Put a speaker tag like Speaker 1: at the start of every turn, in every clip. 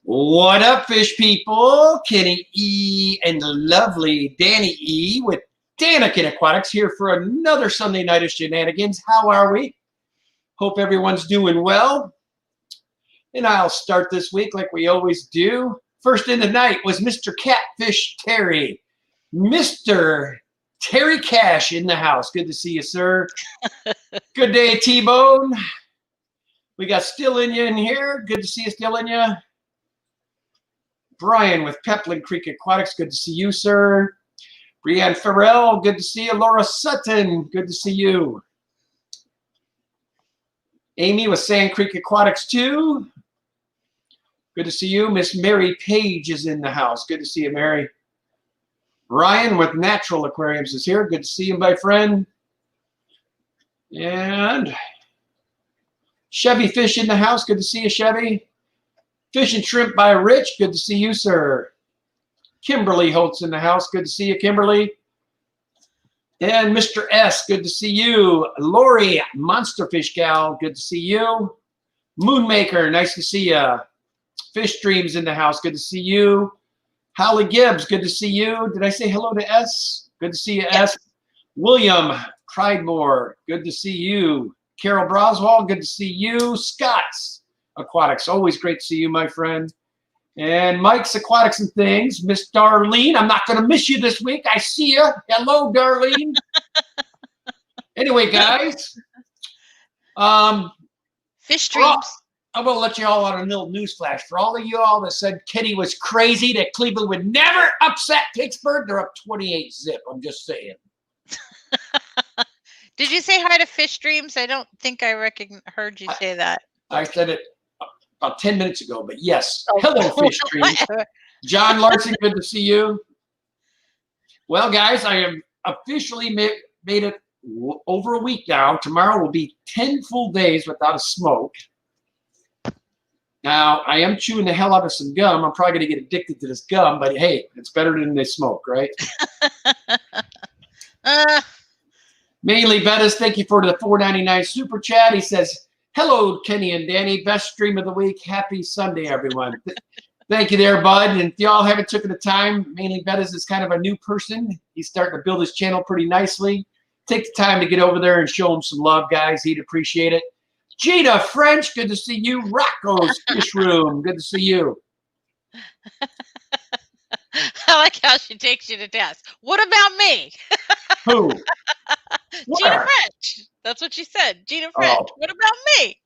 Speaker 1: What up, fish people? Kenny E and the lovely Danny E with Daniken Aquatics here for another Sunday night of shenanigans. How are we? Hope everyone's doing well. And I'll start this week like we always do. First in the night was Mr. Catfish Terry. Mr. Terry Cash in the house. Good to see you, sir. Good day, T-Bone. We got Still in you in here. Good to see you, Still in you. Brian with Peplin Creek Aquatics. Good to see you, sir. Brianne Farrell. Good to see you. Laura Sutton. Good to see you. Amy with Sand Creek Aquatics too. Good to see you. Miss Mary Page is in the house. Good to see you, Mary. Ryan with Natural Aquariums is here. Good to see you, my friend. And Chevy Fish in the house. Good to see you, Chevy. Fish and Shrimp by Rich. Good to see you, sir. Kimberly Holtz in the house. Good to see you, Kimberly. And Mr. S. Good to see you. Lori Monsterfish Gal. Good to see you. Moonmaker. Nice to see you. Fish Dreams in the house. Good to see you. Holly Gibbs. Good to see you. Did I say hello to S? Good to see you, S. William Pridemore. Good to see you. Carol Broswell. Good to see you. Scott's Aquatics. Always great to see you, my friend. And Mike's Aquatics and Things. Miss Darlene. I'm not going to miss you this week. I see you. Hello, Darlene. Anyway, guys.
Speaker 2: Fish Dreams.
Speaker 1: I'm going to let you all on a little news flash. For all of you all that said Kenny was crazy, that Cleveland would never upset Pittsburgh, they're up 28 zip. I'm just saying.
Speaker 2: Did you say hi to Fish Dreams? I don't think I heard you say that.
Speaker 1: I said it about 10 minutes ago, but yes. Oh. Hello, Fish Dreams. John Larson, good to see you. Well, guys, I have officially made it over a week now. Tomorrow will be 10 full days without a smoke. Now, I am chewing the hell out of some gum. I'm probably going to get addicted to this gum, but hey, it's better than the smoke, right? Mainly Bettis, thank you for the $4.99 super chat. He says, hello, Kenny and Danny. Best stream of the week. Happy Sunday, everyone. Thank you there, bud. And if y'all haven't taken the time, Mainly Bettis is kind of a new person. He's starting to build his channel pretty nicely. Take the time to get over there and show him some love, guys. He'd appreciate it. Gina French, good to see you. Rocco's Fish Room, good to see you.
Speaker 2: I like how she takes you to task. What about me?
Speaker 1: Who?
Speaker 2: Gina French. That's what she said. Gina French. Oh. What about me?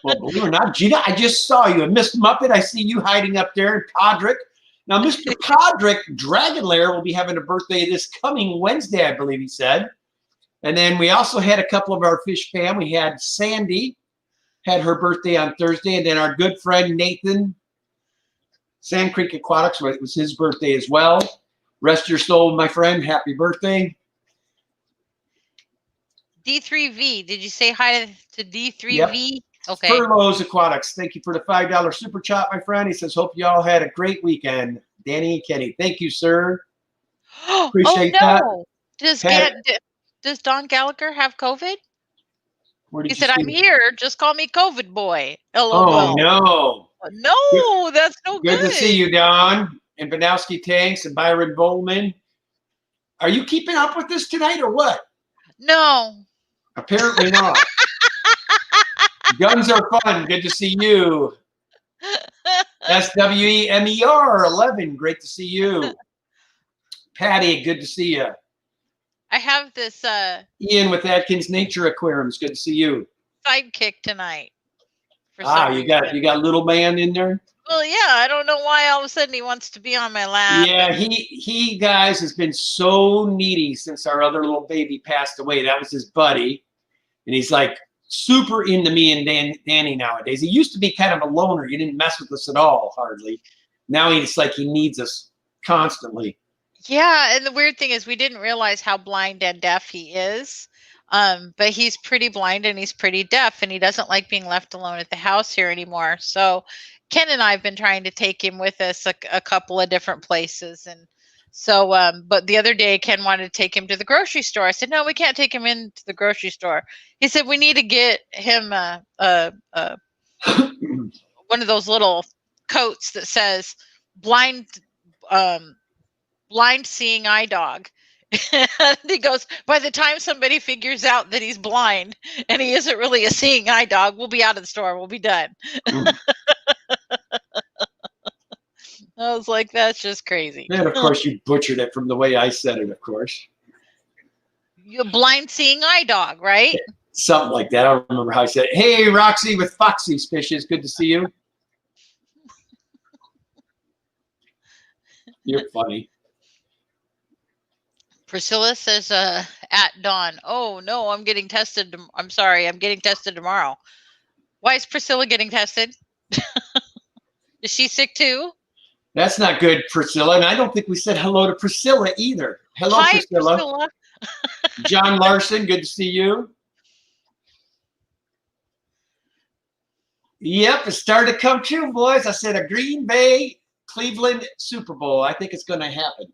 Speaker 1: Well, believe it or not, Gina, I just saw you. And Miss Muppet, I see you hiding up there. And Podrick. Now, Mr. Podrick, Dragon Lair, will be having a birthday this coming Wednesday, I believe he said. And then we also had a couple of our fish fam. We had Sandy, had her birthday on Thursday. And then our good friend Nathan, Sand Creek Aquatics, it was his birthday as well. Rest your soul, my friend. Happy birthday.
Speaker 2: D3V. Did you say hi to D3V?
Speaker 1: Yep.
Speaker 2: Okay.
Speaker 1: Furloughs Aquatics. Thank you for the $5 super chat, my friend. He says, hope you all had a great weekend. Danny and Kenny. Thank you, sir. Appreciate that.
Speaker 2: Does Don Gallagher have COVID?
Speaker 1: He
Speaker 2: said, I'm here. Just call me COVID boy. LOL.
Speaker 1: Oh, no.
Speaker 2: No, that's no good.
Speaker 1: Good to see you, Don. And Banowski Tanks and Byron Bowman. Are you keeping up with this tonight or what?
Speaker 2: No.
Speaker 1: Apparently not. Guns are fun. Good to see you. SWEMER 11. Great to see you. Patty, good to see you.
Speaker 2: I have this
Speaker 1: Ian with Atkins Nature Aquariums. Good to see you.
Speaker 2: Sidekick tonight.
Speaker 1: You got little man in there?
Speaker 2: Well, yeah, I don't know why all of a sudden he wants to be on my lap.
Speaker 1: Yeah, he guys has been so needy since our other little baby passed away. That was his buddy. And he's like super into me and Danny nowadays. He used to be kind of a loner. He didn't mess with us at all, hardly. Now he's like he needs us constantly.
Speaker 2: Yeah, and the weird thing is we didn't realize how blind and deaf he is. But he's pretty blind and he's pretty deaf, and he doesn't like being left alone at the house here anymore. So Ken and I have been trying to take him with us a couple of different places. And so, but the other day Ken wanted to take him to the grocery store. I said, no, we can't take him into the grocery store. He said, we need to get him one of those little coats that says blind blind seeing eye dog. And he goes, by the time somebody figures out that he's blind and he isn't really a seeing eye dog, we'll be out of the store. We'll be done.
Speaker 1: Mm.
Speaker 2: I was like, that's just crazy.
Speaker 1: And of course, you butchered it from the way I said it, of course.
Speaker 2: You blind seeing eye dog, right?
Speaker 1: Something like that. I don't remember how I said it. Hey, Roxy with Foxy's Fishes. Good to see you. You're funny.
Speaker 2: Priscilla says, at dawn, oh no, I'm getting tested. I'm sorry, I'm getting tested tomorrow. Why is Priscilla getting tested? Is she sick too?
Speaker 1: That's not good, Priscilla. And I don't think we said hello to Priscilla either. Hello,
Speaker 2: Hi,
Speaker 1: Priscilla. John Larson, good to see you. Yep, it started to come true, boys. I said a Green Bay, Cleveland Super Bowl. I think it's going to happen.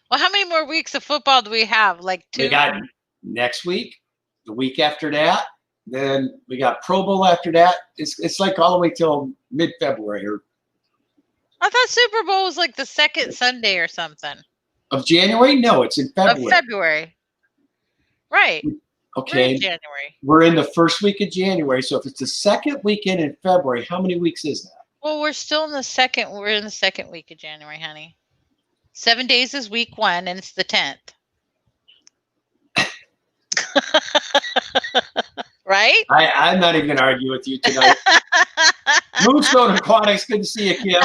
Speaker 2: Well, how many more weeks of football do we have? Like 2?
Speaker 1: We got next week, the week after that. Then we got Pro Bowl after that. It's like all the way till mid-February or
Speaker 2: I thought Super Bowl was like the second Sunday or something.
Speaker 1: of January. No, it's in February.
Speaker 2: Of February. Right.
Speaker 1: Okay.
Speaker 2: We're in January.
Speaker 1: We're in the first week of January. So if it's the second weekend in February, how many weeks is that?
Speaker 2: Well, we're still in the second. We're in the second week of January, honey. 7 days is week 1, and it's the 10th. Right?
Speaker 1: I'm not even going to argue with you tonight. Moonstone Aquatics, good to see you, Kim.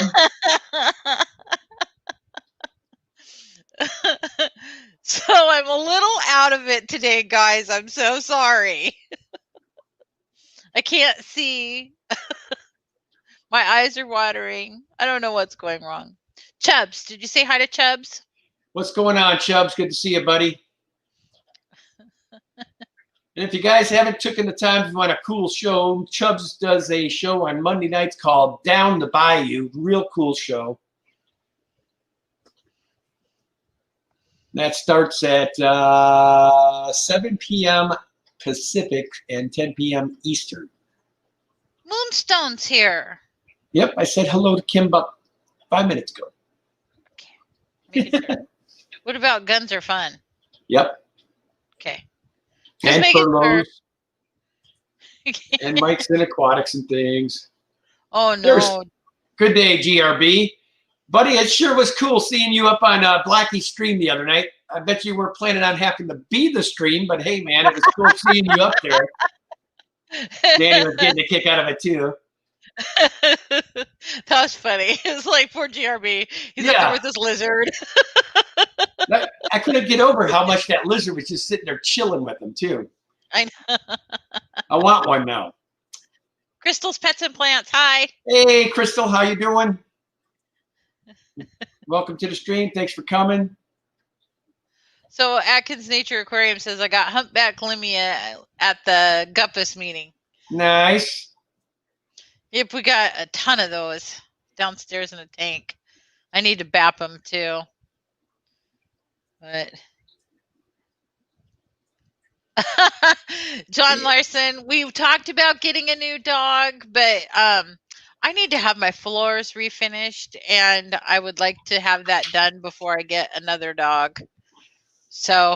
Speaker 2: So I'm a little out of it today, guys. I'm so sorry. I can't see. My eyes are watering. I don't know what's going wrong. Chubbs, did you say hi to Chubbs?
Speaker 1: What's going on, Chubbs? Good to see you, buddy. And if you guys haven't taken the time to find a cool show, Chubbs does a show on Monday nights called Down the Bayou. Real cool show. That starts at 7 p.m. Pacific and 10 p.m. Eastern.
Speaker 2: Moonstone's here.
Speaker 1: Yep, I said hello to Kim about 5 minutes ago.
Speaker 2: Okay. What about Guns Are Fun?
Speaker 1: Yep.
Speaker 2: Okay. Just
Speaker 1: And
Speaker 2: making
Speaker 1: furloughs
Speaker 2: sure.
Speaker 1: and Mike's in Aquatics and things.
Speaker 2: Oh, no.
Speaker 1: There's- Good day, GRB. Buddy, it sure was cool seeing you up on Blackie's stream the other night. I bet you were planning on having to be the stream, but hey, man, it was cool seeing you up there. Danny was getting a kick out of it, too.
Speaker 2: That was funny. It's like poor GRB. He's up
Speaker 1: Yeah.
Speaker 2: there with this lizard.
Speaker 1: I couldn't get over how much that lizard was just sitting there chilling with him, too.
Speaker 2: I know.
Speaker 1: I want one now.
Speaker 2: Crystal's Pets and Plants. Hi.
Speaker 1: Hey, Crystal, how you doing? Welcome to the stream. Thanks for coming.
Speaker 2: So Atkins Nature Aquarium says, I got humpback limia at the Guppus meeting.
Speaker 1: Nice.
Speaker 2: Yep, we got a ton of those downstairs in a tank. I need to bap them too. But John Larson, we talked about getting a new dog, but I need to have my floors refinished, and I would like to have that done before I get another dog. So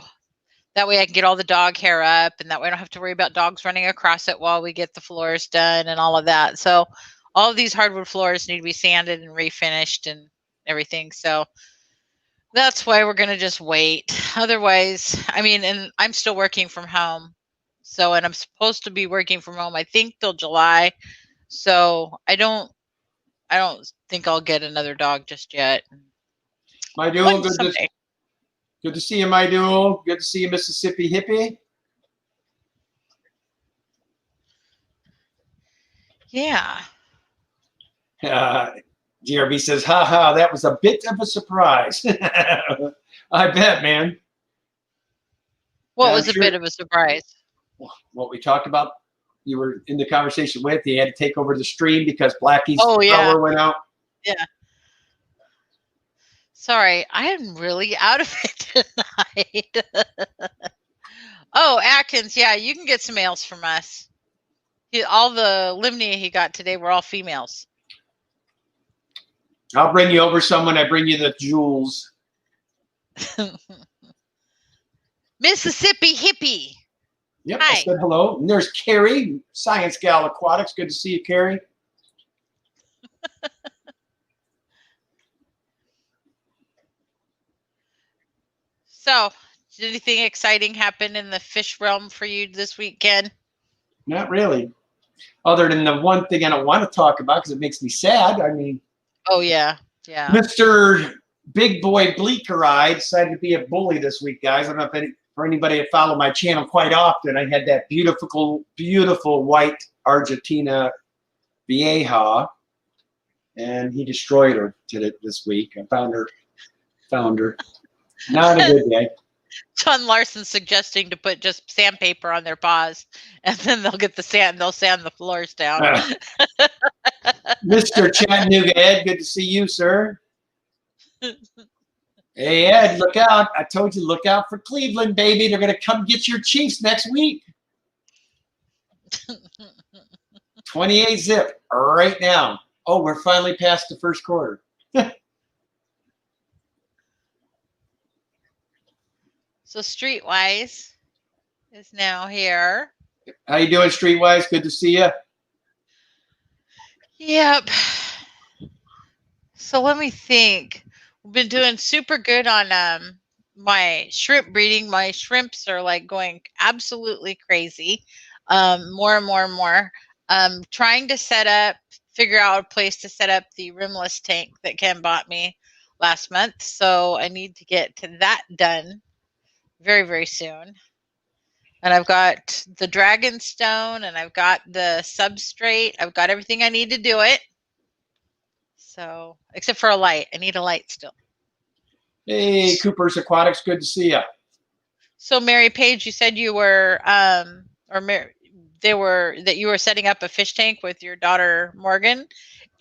Speaker 2: that way I can get all the dog hair up, and that way I don't have to worry about dogs running across it while we get the floors done and all of that. So all of these hardwood floors need to be sanded and refinished and everything. So that's why we're going to just wait. Otherwise, I mean, and I'm still working from home. So, and I'm supposed to be working from home, I think, till July. So I don't think I'll get another dog just yet.
Speaker 1: My duo,
Speaker 2: One
Speaker 1: good
Speaker 2: someday.
Speaker 1: to see you, my duo. Good to see you, Mississippi Hippie.
Speaker 2: Yeah.
Speaker 1: GRB says, ha, that was a bit of a surprise. I bet, man.
Speaker 2: What
Speaker 1: Yeah,
Speaker 2: was
Speaker 1: I'm
Speaker 2: a
Speaker 1: sure-
Speaker 2: bit of a surprise?
Speaker 1: What we talked about, you were in the conversation with, he had to take over the stream because Blackie's
Speaker 2: Oh, yeah.
Speaker 1: power went out.
Speaker 2: Sorry, I am really out of it tonight. Oh, Atkins, yeah, you can get some mails from us. All the limnia he got today were all females.
Speaker 1: I'll bring you over some when I bring you the jewels.
Speaker 2: Mississippi hippie.
Speaker 1: Yep,
Speaker 2: Hi.
Speaker 1: I said hello. And there's Carrie, Science Gal Aquatics. Good to see you, Carrie.
Speaker 2: So, did anything exciting happen in the fish realm for you this weekend?
Speaker 1: Not really. Other than the one thing I don't want to talk about because it makes me sad. I mean,
Speaker 2: oh yeah, yeah.
Speaker 1: Mr. Big Boy Bleaker Eye decided to be a bully this week, guys. I don't know if for anybody that follow my channel quite often, I had that beautiful, beautiful white Argentina Vieja, and he destroyed her this week. I found her. Not a good day.
Speaker 2: John Larson suggesting to put just sandpaper on their paws, and then they'll get the sand. They'll sand the floors down.
Speaker 1: Mr. Chattanooga Ed, good to see you, sir. Hey, Ed, look out. I told you, look out for Cleveland, baby. They're going to come get your Chiefs next week. 28 zip right now. Oh, we're finally past the first quarter.
Speaker 2: So Streetwise is now here.
Speaker 1: How you doing, Streetwise? Good to see you.
Speaker 2: Yep. So let me think. We've been doing super good on my shrimp breeding. My shrimps are like going absolutely crazy. More and more and more. Trying to figure out a place to set up the rimless tank that Ken bought me last month. So I need to get to that done very, very soon. And I've got the dragon stone and I've got the substrate. I've got everything I need to do it. So, except for a light. I need a light still.
Speaker 1: Hey, Cooper's Aquatics. Good to see you.
Speaker 2: So, Mary Page, you said you were, that you were setting up a fish tank with your daughter Morgan.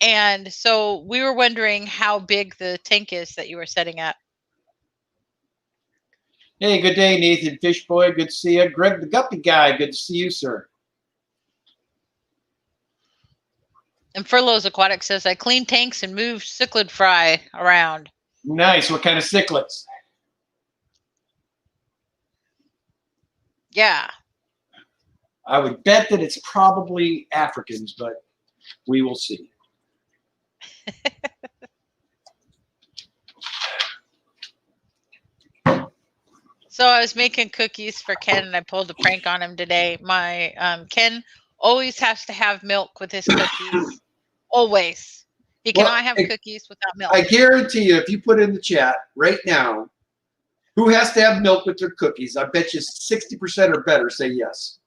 Speaker 2: And so we were wondering how big the tank is that you were setting up.
Speaker 1: Hey, good day, Nathan Fishboy. Good to see you. Greg the Guppy Guy. Good to see you, sir.
Speaker 2: And Furloughs Aquatic says, I clean tanks and move cichlid fry around.
Speaker 1: Nice. What kind of cichlids?
Speaker 2: Yeah.
Speaker 1: I would bet that it's probably Africans, but we will see.
Speaker 2: So I was making cookies for Ken, and I pulled a prank on him today. My Ken always has to have milk with his cookies. Always. He cannot have cookies without milk.
Speaker 1: I guarantee you, if you put in the chat right now, who has to have milk with their cookies? I bet you 60% or better say yes.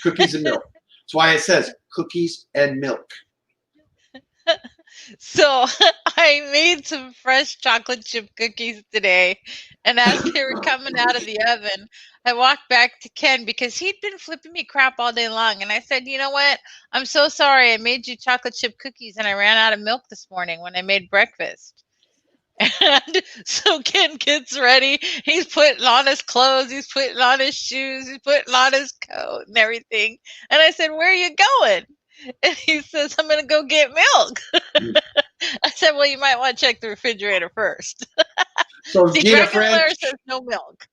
Speaker 1: Cookies and milk. That's why it says cookies and milk.
Speaker 2: So I made some fresh chocolate chip cookies today. And as they were coming out of the oven, I walked back to Ken because he'd been flipping me crap all day long. And I said, you know what? I'm so sorry. I made you chocolate chip cookies and I ran out of milk this morning when I made breakfast. And so Ken gets ready. He's putting on his clothes. He's putting on his shoes. He's putting on his coat and everything. And I said, where are you going? And he says, I'm going to go get milk. I said, well, you might want to check the refrigerator first.
Speaker 1: So
Speaker 2: See,
Speaker 1: Gina
Speaker 2: Dragon
Speaker 1: French
Speaker 2: Lair says no milk.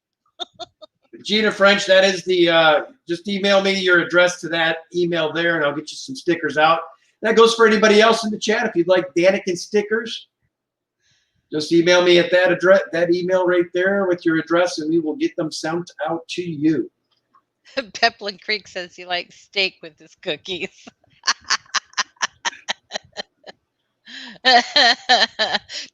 Speaker 1: Gina French, that is the, just email me your address to that email there and I'll get you some stickers out. That goes for anybody else in the chat. If you'd like Daniken stickers, just email me at that address, that email right there with your address, and we will get them sent out to you.
Speaker 2: Peplin Creek says he likes steak with his cookies.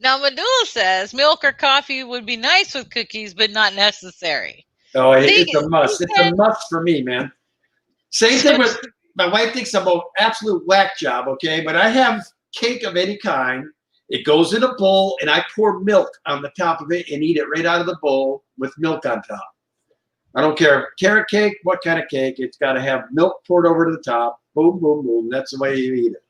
Speaker 2: Now Madula says milk or coffee would be nice with cookies, but not necessary.
Speaker 1: Oh, it's a must. It's a must for me, man. Same thing with my wife thinks I'm an absolute whack job, okay? But I have cake of any kind. It goes in a bowl, and I pour milk on the top of it and eat it right out of the bowl with milk on top. I don't care. Carrot cake, what kind of cake? It's got to have milk poured over to the top. Boom, boom, boom. That's the way you eat it.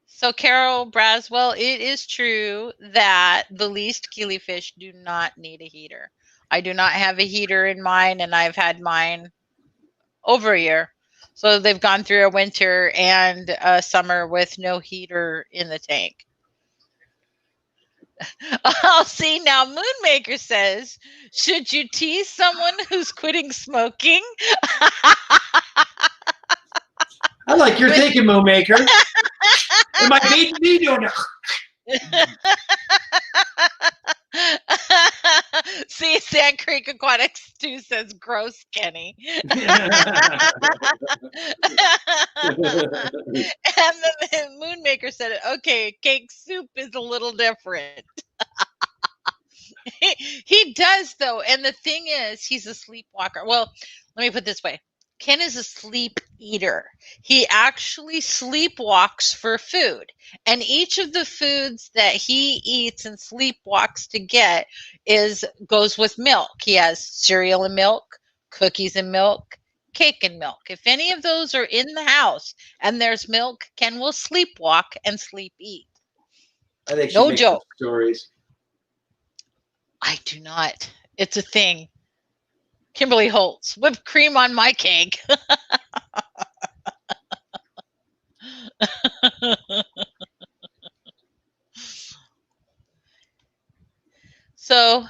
Speaker 2: So, Carol Braswell, it is true that the least killifish do not need a heater. I do not have a heater in mine, and I've had mine over a year. So they've gone through a winter and a summer with no heater in the tank. Oh, see, now Moonmaker says, should you tease someone who's quitting smoking?
Speaker 1: I like your thinking, Moonmaker. Am I beating me doing it?
Speaker 2: See, Sand Creek Aquatics 2 says, gross, Kenny. And the Moonmaker said, okay, cake soup is a little different. He does, though. And the thing is, he's a sleepwalker. Well, let me put it this way. Ken is a sleep eater. He actually sleepwalks for food. And each of the foods that he eats and sleepwalks to get goes with milk. He has cereal and milk, cookies and milk, cake and milk. If any of those are in the house and there's milk, Ken will sleepwalk and sleep eat.
Speaker 1: I think
Speaker 2: no joke.
Speaker 1: Stories.
Speaker 2: I do not. It's a thing. Kimberly Holtz, whipped cream on my cake. So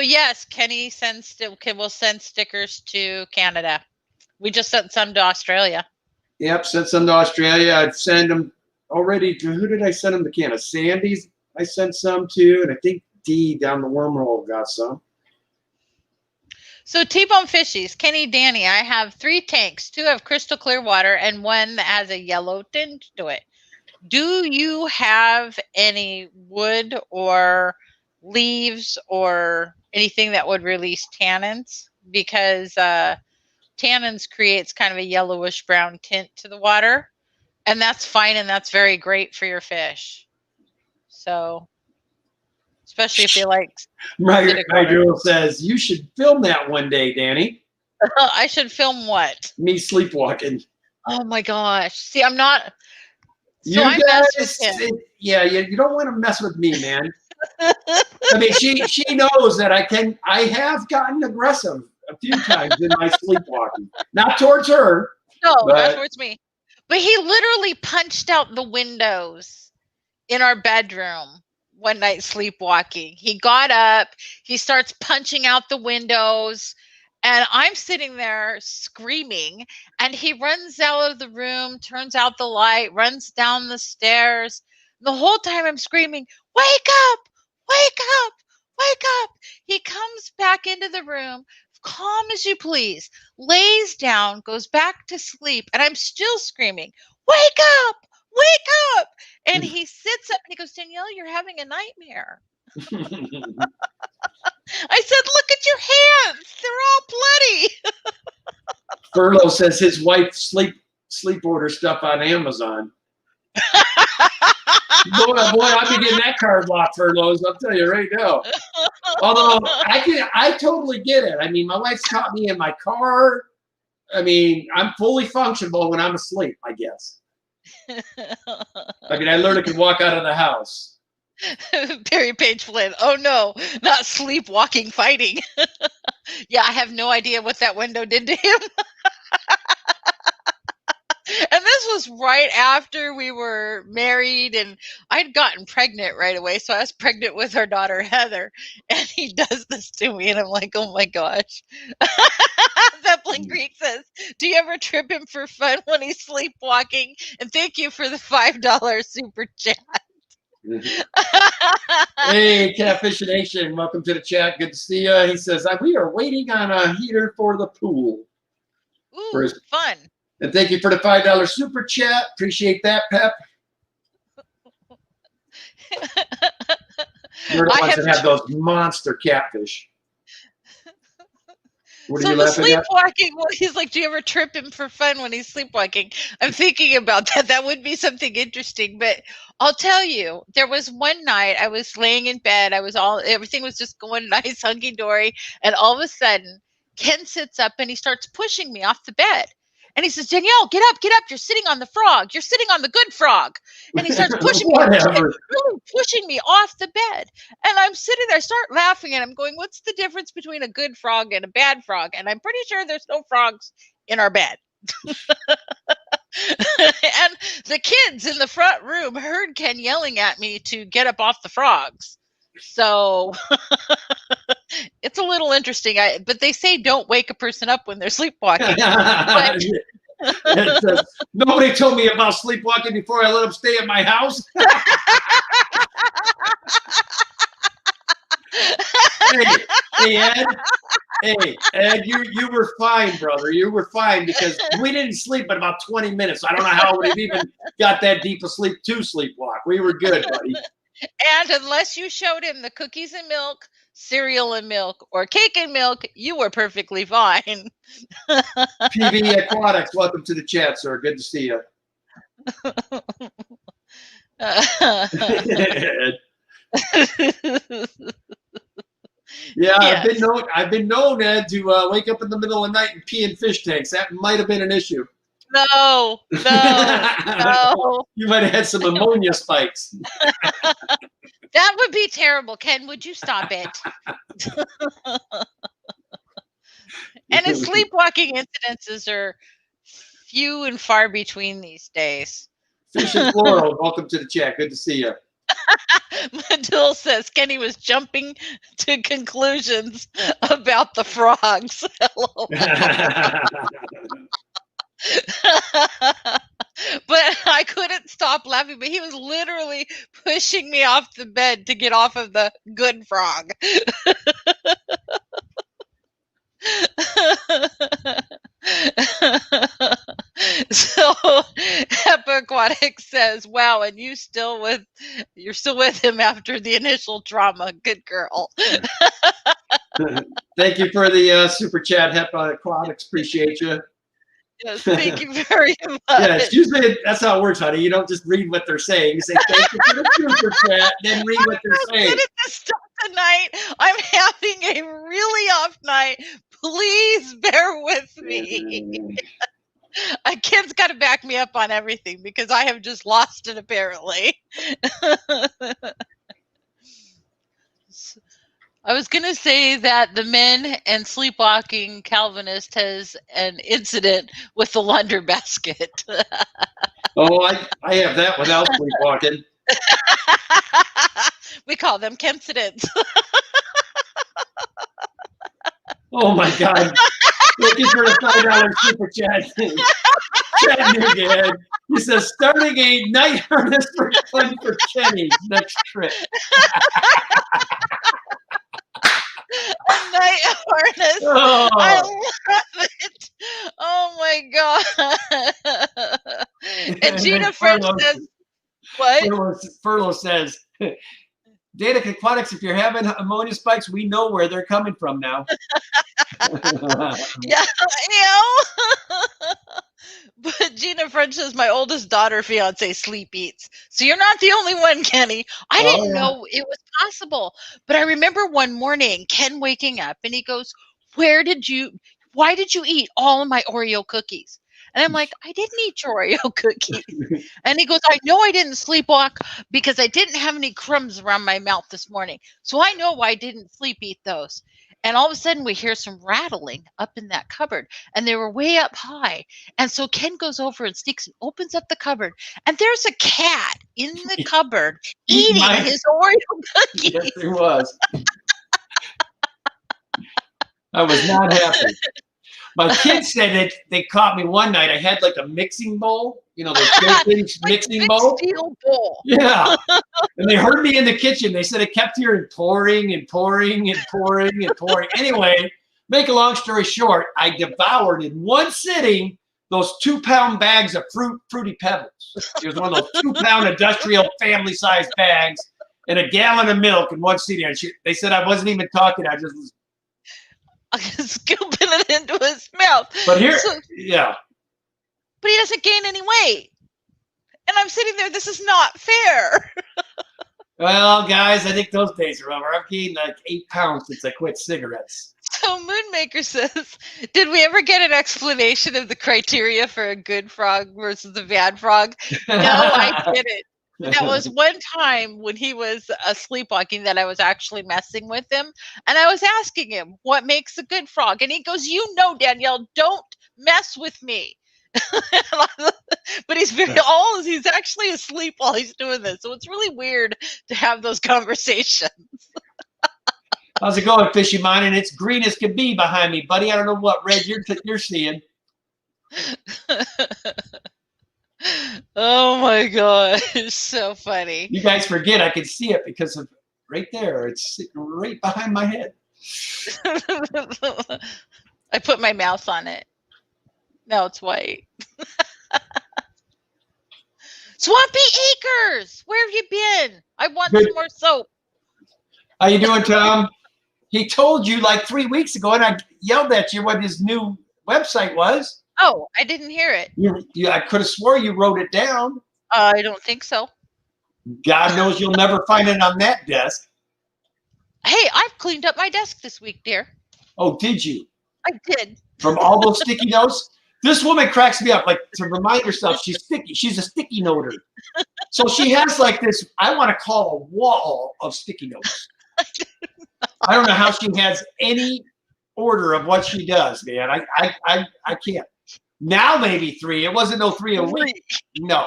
Speaker 2: yes, Kenny will send stickers to Canada. We just sent some to Australia.
Speaker 1: Yep, sent some to Australia. I've sent them already. Who did I send them to Canada? Sandy's I sent some to, and I think D down the wormhole got some.
Speaker 2: So T-Bone Fishies, Kenny, Danny, I have 3 tanks. 2 have crystal clear water and 1 that has a yellow tinge to it. Do you have any wood or leaves or anything that would release tannins? Because tannins creates kind of a yellowish brown tint to the water, and that's fine, and that's very great for your fish. So, especially if they like.
Speaker 1: My girl says you should film that one day, Danny.
Speaker 2: I should film what?
Speaker 1: Me sleepwalking.
Speaker 2: Oh my gosh! See, I'm not. So
Speaker 1: you guys, you don't want to mess with me, man. I mean, she knows that I have gotten aggressive a few times in my sleepwalking. Not towards her.
Speaker 2: No, not towards me. But he literally punched out the windows in our bedroom one night sleepwalking. He got up, he starts punching out the windows, and I'm sitting there screaming, and he runs out of the room, turns out the light, runs down the stairs. The whole time I'm screaming, wake up, wake up, wake up. He comes back into the room, calm as you please, lays down, goes back to sleep, and I'm still screaming, wake up, wake up. And he sits up and he goes, Danielle, you're having a nightmare. I said, look at your hands. They're all bloody.
Speaker 1: Furlough says his wife sleep order stuff on Amazon. boy, I'll be getting that card block, Furloughs. I'll tell you right now. Although I totally get it. I mean, my wife's caught me in my car. I mean, I'm fully functional when I'm asleep, I guess. I mean, I literally can walk out of the house.
Speaker 2: Perry Page Flynn. Oh no, not sleepwalking fighting. Yeah, I have no idea what that window did to him. And this was right after we were married, and I'd gotten pregnant right away. So I was pregnant with our daughter, Heather, and he does this to me, and I'm like, oh my gosh. Zeppelin Creek says, do you ever trip him for fun when he's sleepwalking? And thank you for the $5 super chat.
Speaker 1: Hey, Catfish Nation, welcome to the chat. Good to see you. He says, we are waiting on a heater for the pool.
Speaker 2: Ooh, fun.
Speaker 1: And thank you for the $5 super chat. Appreciate that, Pep. You're the ones that have those monster catfish. What are you laughing
Speaker 2: sleepwalking, well, he's like, do you ever trip him for fun when he's sleepwalking? I'm thinking about that. That would be something interesting. But I'll tell you, there was one night I was laying in bed. Everything was just going nice, hunky-dory. And all of a sudden, Ken sits up and he starts pushing me off the bed. And he says, Danielle, get up. You're sitting on the frog. You're sitting on the good frog. And he starts pushing me off the bed. And I'm sitting there, I start laughing, and I'm going, what's the difference between a good frog and a bad frog? And I'm pretty sure there's no frogs in our bed. And the kids in the front room heard Ken yelling at me to get up off the frogs. So it's a little interesting. But they say don't wake a person up when they're sleepwalking. But
Speaker 1: It says, nobody told me about sleepwalking before I let them stay at my house. Hey, Ed. Hey, Ed, you were fine, brother. You were fine because we didn't sleep in about 20 minutes. I don't know how we've even got that deep of sleep to sleepwalk. We were good, buddy.
Speaker 2: And unless you showed him the cookies and milk, cereal and milk, or cake and milk, you were perfectly fine.
Speaker 1: PB Aquatics, welcome to the chat, sir. Good to see you. Yeah, yes. I've been known, Ed, to wake up in the middle of the night and pee in fish tanks. That might have been an issue.
Speaker 2: No.
Speaker 1: You might have had some ammonia spikes.
Speaker 2: That would be terrible. Ken, would you stop it? And his sleepwalking incidences are few and far between these days.
Speaker 1: Fish and Floral, welcome to the chat. Good to see you.
Speaker 2: Madil says Kenny was jumping to conclusions about the frogs. But I couldn't stop laughing. But he was literally pushing me off the bed to get off of the good frog. So Aquatic says, "Wow, and you're still with him after the initial trauma. Good girl."
Speaker 1: Thank you for the super chat, Aquatics. Appreciate you.
Speaker 2: Yes, thank you very much.
Speaker 1: Yeah, it's usually that's how it works, honey. You don't just read what they're saying. You say thank you for the super chat, then read what they're saying.
Speaker 2: Good at this stuff tonight. I'm having a really off night. Please bear with me. Ken's got to back me up on everything because I have just lost it apparently. I was going to say that the Men and Sleepwalking Calvinist has an incident with the launder basket.
Speaker 1: Oh, I have that without sleepwalking.
Speaker 2: We call them Kencidents.
Speaker 1: Oh my God. Thank you for the $5 super chat. Chattanooga Ed. He says, starting a night harness for fun for Kenny's next trip.
Speaker 2: A night harness. Oh. I love it. Oh my God. And Gina French says, what?
Speaker 1: Furlough says, Data Aquatics, if you're having ammonia spikes, we know where they're coming from now.
Speaker 2: Yeah. But Gina French says, my oldest daughter fiance sleep eats. So you're not the only one, Kenny. I didn't know it was possible. But I remember one morning, Ken waking up and he goes, why did you eat all of my Oreo cookies? And I'm like, I didn't eat your Oreo cookies. And he goes, I know I didn't sleepwalk because I didn't have any crumbs around my mouth this morning. So I know why I didn't sleep eat those. And all of a sudden we hear some rattling up in that cupboard and they were way up high. And so Ken goes over and sneaks and opens up the cupboard and there's a cat in the cupboard eating his Oreo cookies.
Speaker 1: Yes, it was. I was not happy. My kids said that they caught me one night. I had like a mixing bowl, the mixing bowl.
Speaker 2: Steel bowl.
Speaker 1: Yeah. And they heard me in the kitchen. They said it kept hearing pouring and pouring and pouring and pouring. Anyway, make a long story short, I devoured in one sitting those 2-pound bags of Fruity Pebbles. It was one of those 2-pound industrial family-sized bags and a gallon of milk in one sitting. They said I wasn't even talking. I just was
Speaker 2: scooping it into his mouth.
Speaker 1: But here,
Speaker 2: But he doesn't gain any weight. And I'm sitting there, this is not fair.
Speaker 1: Well, guys, I think those days are over. I've gained like 8 pounds since I quit cigarettes.
Speaker 2: So Moonmaker says, did we ever get an explanation of the criteria for a good frog versus a bad frog? No, I didn't. That was one time when he was sleepwalking that I was actually messing with him. And I was asking him, what makes a good frog? And he goes, Danielle, don't mess with me. But he's actually asleep while he's doing this. So it's really weird to have those conversations.
Speaker 1: How's it going, Fishy Mine? And it's green as can be behind me, buddy. I don't know what red you're seeing.
Speaker 2: Oh my gosh, so funny.
Speaker 1: You guys forget I can see it because of right there. It's sitting right behind my head.
Speaker 2: I put my mouse on it. Now it's white. Swampy Acres, where have you been? I want
Speaker 1: Good.
Speaker 2: some more soap.
Speaker 1: How you doing, Tom? He told you like 3 weeks ago, and I yelled at you what his new website was.
Speaker 2: Oh, I didn't hear it.
Speaker 1: I could have swore you wrote it down.
Speaker 2: I don't think so.
Speaker 1: God knows you'll never find it on that desk.
Speaker 2: Hey, I've cleaned up my desk this week, dear.
Speaker 1: Oh, did you?
Speaker 2: I did.
Speaker 1: From all those sticky notes? This woman cracks me up. Like, to remind herself she's sticky. She's a sticky noter. So she has like this, I want to call a wall of sticky notes. I don't know how she has any order of what she does, man. I can't. Now maybe 3. It wasn't no 3 a week. No.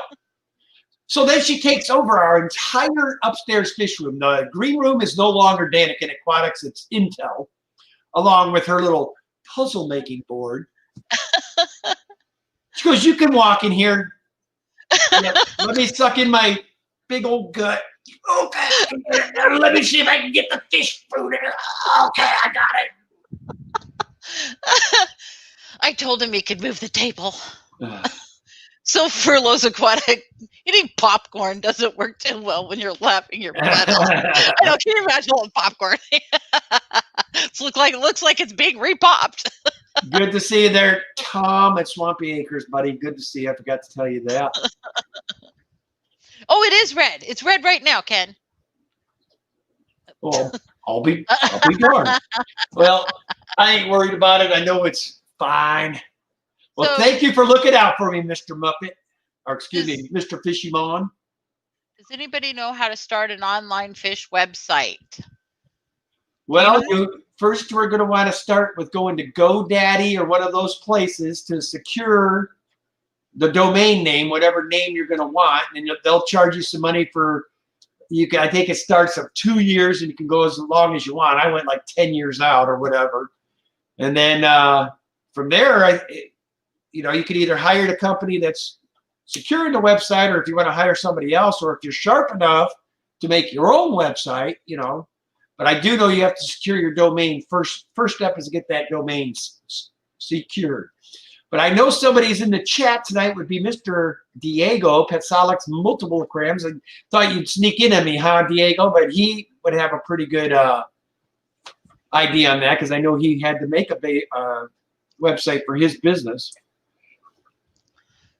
Speaker 1: So then she takes over our entire upstairs fish room. The green room is no longer Daniken Aquatics. It's Intel, along with her little puzzle making board. She goes, you can walk in here. Let me suck in my big old gut. Okay. Let me see if I can get the fish food in it. Okay, I got it.
Speaker 2: I told him he could move the table. So Furlough's Aquatic, eating popcorn doesn't work too well when you're laughing your butt off. I know, can you imagine all the popcorn? It looks like it's being repopped.
Speaker 1: Good to see you there, Tom at Swampy Acres, buddy. Good to see you. I forgot to tell you that.
Speaker 2: Oh, it is red. It's red right now, Ken.
Speaker 1: Well, I'll be darned. Well, I ain't worried about it. I know it's fine. Well, thank you for looking out for me, Mr. Muppet. Or excuse me, Mr. Fishymon.
Speaker 2: Does anybody know how to start an online fish website?
Speaker 1: Well, first we're going to want to start with going to GoDaddy or one of those places to secure the domain name, whatever name you're going to want, and they'll charge you some money for. I think it starts at 2 years, and you can go as long as you want. I went like 10 years out or whatever, and then from there, you could either hire the company that's securing the website, or if you want to hire somebody else, or if you're sharp enough to make your own website, But I do know you have to secure your domain first. First step is to get that domain secured. But I know somebody's in the chat tonight would be Mr. Diego Petsalix Multiple Crams. I thought you'd sneak in on me, huh, Diego? But he would have a pretty good idea on that because I know he had to make a website for his business.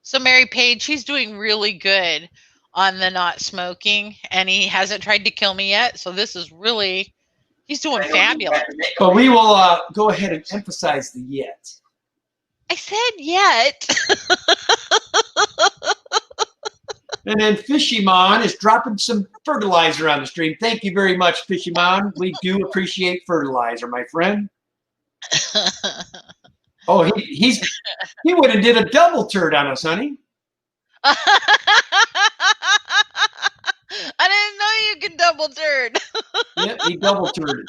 Speaker 2: So Mary Page, he's doing really good on the not smoking, and he hasn't tried to kill me yet. So this is really, he's doing fabulous.
Speaker 1: But we will go ahead and emphasize the yet.
Speaker 2: I said yet.
Speaker 1: And then Fishymon is dropping some fertilizer on the stream. Thank you very much, Fishymon. We do appreciate fertilizer, my friend. Oh, he would have did a double turd on us, honey.
Speaker 2: I didn't know you could double turd.
Speaker 1: Yep, he double turded.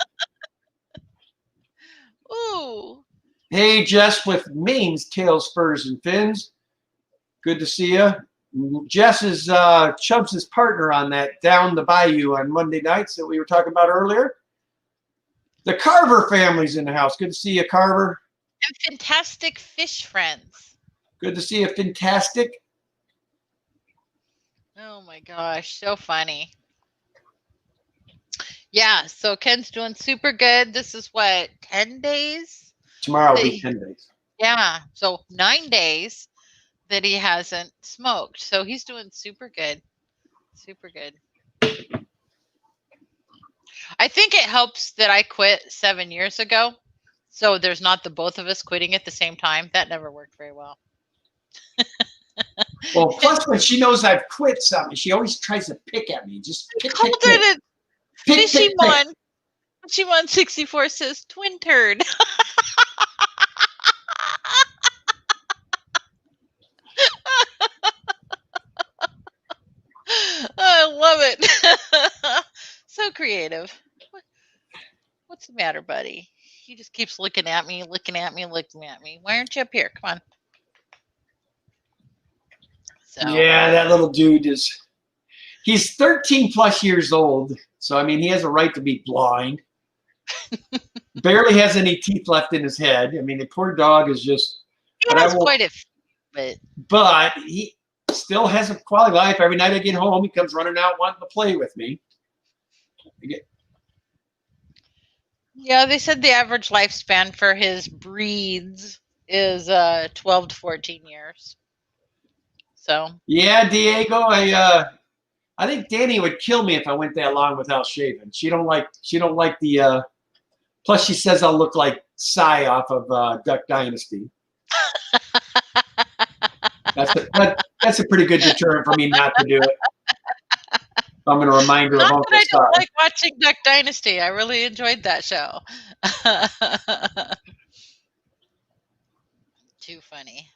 Speaker 2: Ooh.
Speaker 1: Hey, Jess with Maine's Tails, Spurs, and Fins. Good to see you. Jess is Chubbs' partner on that Down the Bayou on Monday nights that we were talking about earlier. The Carver family's in the house. Good to see you, Carver.
Speaker 2: And Fantastic Fish Friends.
Speaker 1: Good to see you, Fantastic.
Speaker 2: Oh my gosh, so funny. Yeah, so Ken's doing super good. This is what, 10 days?
Speaker 1: Tomorrow will be 10 days.
Speaker 2: Yeah, so 9 days that he hasn't smoked. So he's doing super good. Super good. I think it helps that I quit 7 years ago. So there's not the both of us quitting at the same time. That never worked very well.
Speaker 1: Well, plus when she knows I've quit something, she always tries to pick at me. Just pick,
Speaker 2: Called
Speaker 1: pick,
Speaker 2: it
Speaker 1: pick.
Speaker 2: a Fishymon. Fishymon 64 says twin turd. creative. What's the matter, buddy? He just keeps looking at me, looking at me, looking at me. Why aren't you up here? Come on. So
Speaker 1: Yeah, that little dude he's 13 plus years old. So, I mean, he has a right to be blind. Barely has any teeth left in his head. I mean, the poor dog is just.
Speaker 2: he has quite a few,
Speaker 1: But he still has a quality life. Every night I get home, he comes running out wanting to play with me.
Speaker 2: Yeah, they said the average lifespan for his breeds is 12 to 14 years. So
Speaker 1: yeah, Diego, I think Danny would kill me if I went that long without shaving. She don't like the plus she says I'll look like Cy off of Duck Dynasty. That's a pretty good deterrent for me not to do it. I'm going to remind her of Uncle
Speaker 2: I don't
Speaker 1: Cy.
Speaker 2: like watching Duck Dynasty. I really enjoyed that show. Too funny.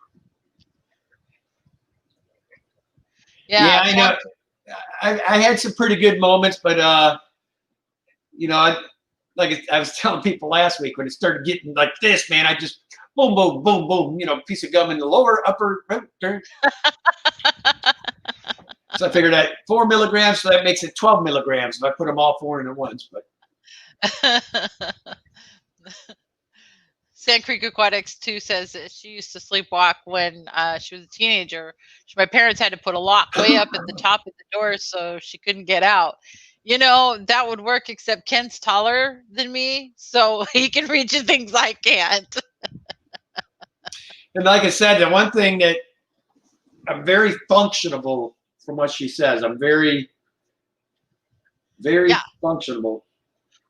Speaker 1: Yeah, I know. I had some pretty good moments, but like I was telling people last week, when it started getting like this, man, I just boom, boom, boom, boom, piece of gum in the lower, upper, turn. So I figured that 4 milligrams, so that makes it 12 milligrams if I put them all 4 in at once. But
Speaker 2: Sand Creek Aquatics 2 says that she used to sleepwalk when she was a teenager. My parents had to put a lock way up at the top of the door so she couldn't get out. That would work, except Ken's taller than me, so he can reach things I can't.
Speaker 1: And like I said, the one thing that I'm very functionable from what she says. I'm very, very functionable.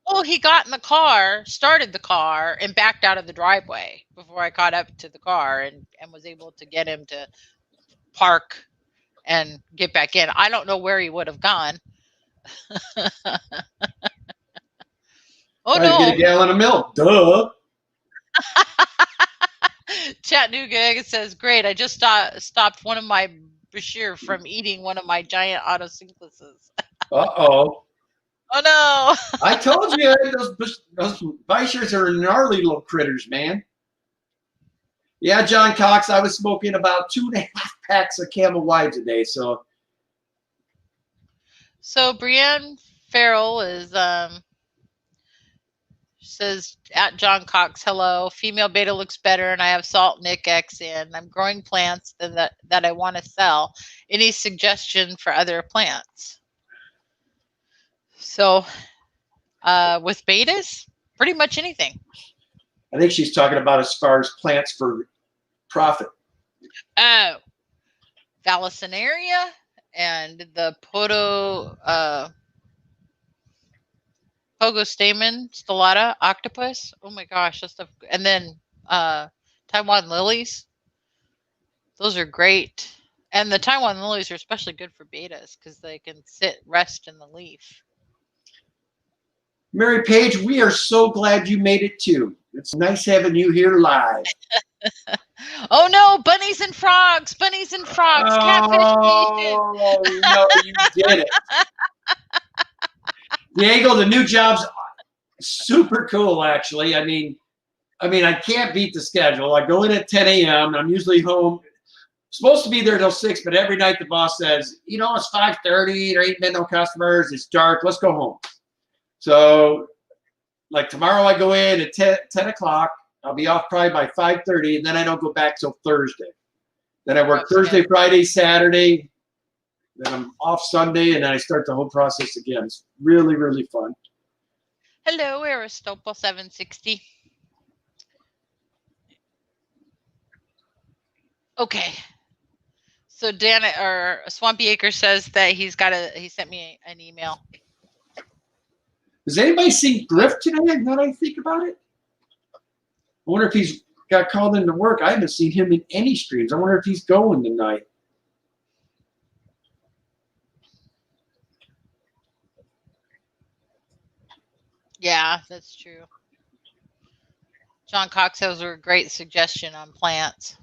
Speaker 2: Well, he got in the car, started the car, and backed out of the driveway before I caught up to the car and was able to get him to park and get back in. I don't know where he would have gone. Oh, no.
Speaker 1: Get a gallon of milk. Duh.
Speaker 2: Chattanooga says, great. I just stopped one of my Bashir from eating one of my giant autosyncluses.
Speaker 1: Uh-oh.
Speaker 2: Oh, no.
Speaker 1: I told you, those Bashers are gnarly little critters, man. Yeah, John Cox, I was smoking about 2.5 packs of Camel Wives a day, So
Speaker 2: Brienne Farrell is says at John Cox, hello, female beta looks better and I have Salt Nick X in. I'm growing plants that I want to sell. Any suggestion for other plants? So with betas, pretty much anything.
Speaker 1: I think she's talking about as far as plants for profit.
Speaker 2: Oh, Vallisneria and the Pogostamen stellata octopus. Oh my gosh, that stuff. And then Taiwan lilies. Those are great. And the Taiwan lilies are especially good for betas because they can rest in the leaf.
Speaker 1: Mary Page, we are so glad you made it too. It's nice having you here live.
Speaker 2: Oh no, bunnies and frogs, catfish nation.
Speaker 1: Oh, no, you did it. Diego, the new job's super cool, actually. I mean, I can't beat the schedule. I go in at 10 a.m. I'm usually home. Supposed to be there till 6, but every night the boss says, it's 5:30. There ain't been no customers. It's dark. Let's go home. So, like tomorrow, I go in at 10 o'clock. I'll be off probably by 5:30, and then I don't go back till Thursday. Then I work Thursday, Friday, Saturday. Then I'm off Sunday, and then I start the whole process again. It's really, really fun.
Speaker 2: Hello, Aristotle 760. Okay. So Swampy Acre says that he sent me an email.
Speaker 1: Has anybody seen Griff today? Now that I think about it, I wonder if he's got called into work. I haven't seen him in any streams. I wonder if he's going tonight.
Speaker 2: Yeah, that's true. John Cox has a great suggestion on plants.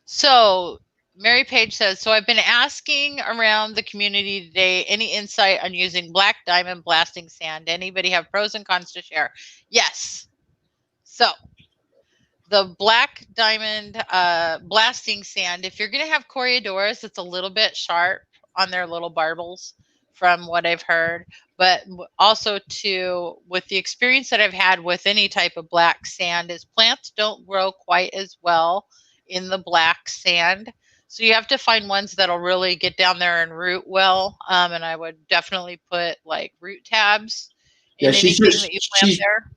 Speaker 2: So Mary Page says, so I've been asking around the community today, any insight on using black diamond blasting sand? Anybody have pros and cons to share? Yes. So the black diamond blasting sand, if you're going to have Coriodoras, it's a little bit sharp on their little barbels from what I've heard. But also too, with the experience that I've had with any type of black sand, is plants don't grow quite as well in the black sand. So you have to find ones that'll really get down there and root well. And I would definitely put like root tabs in anything that you plant there.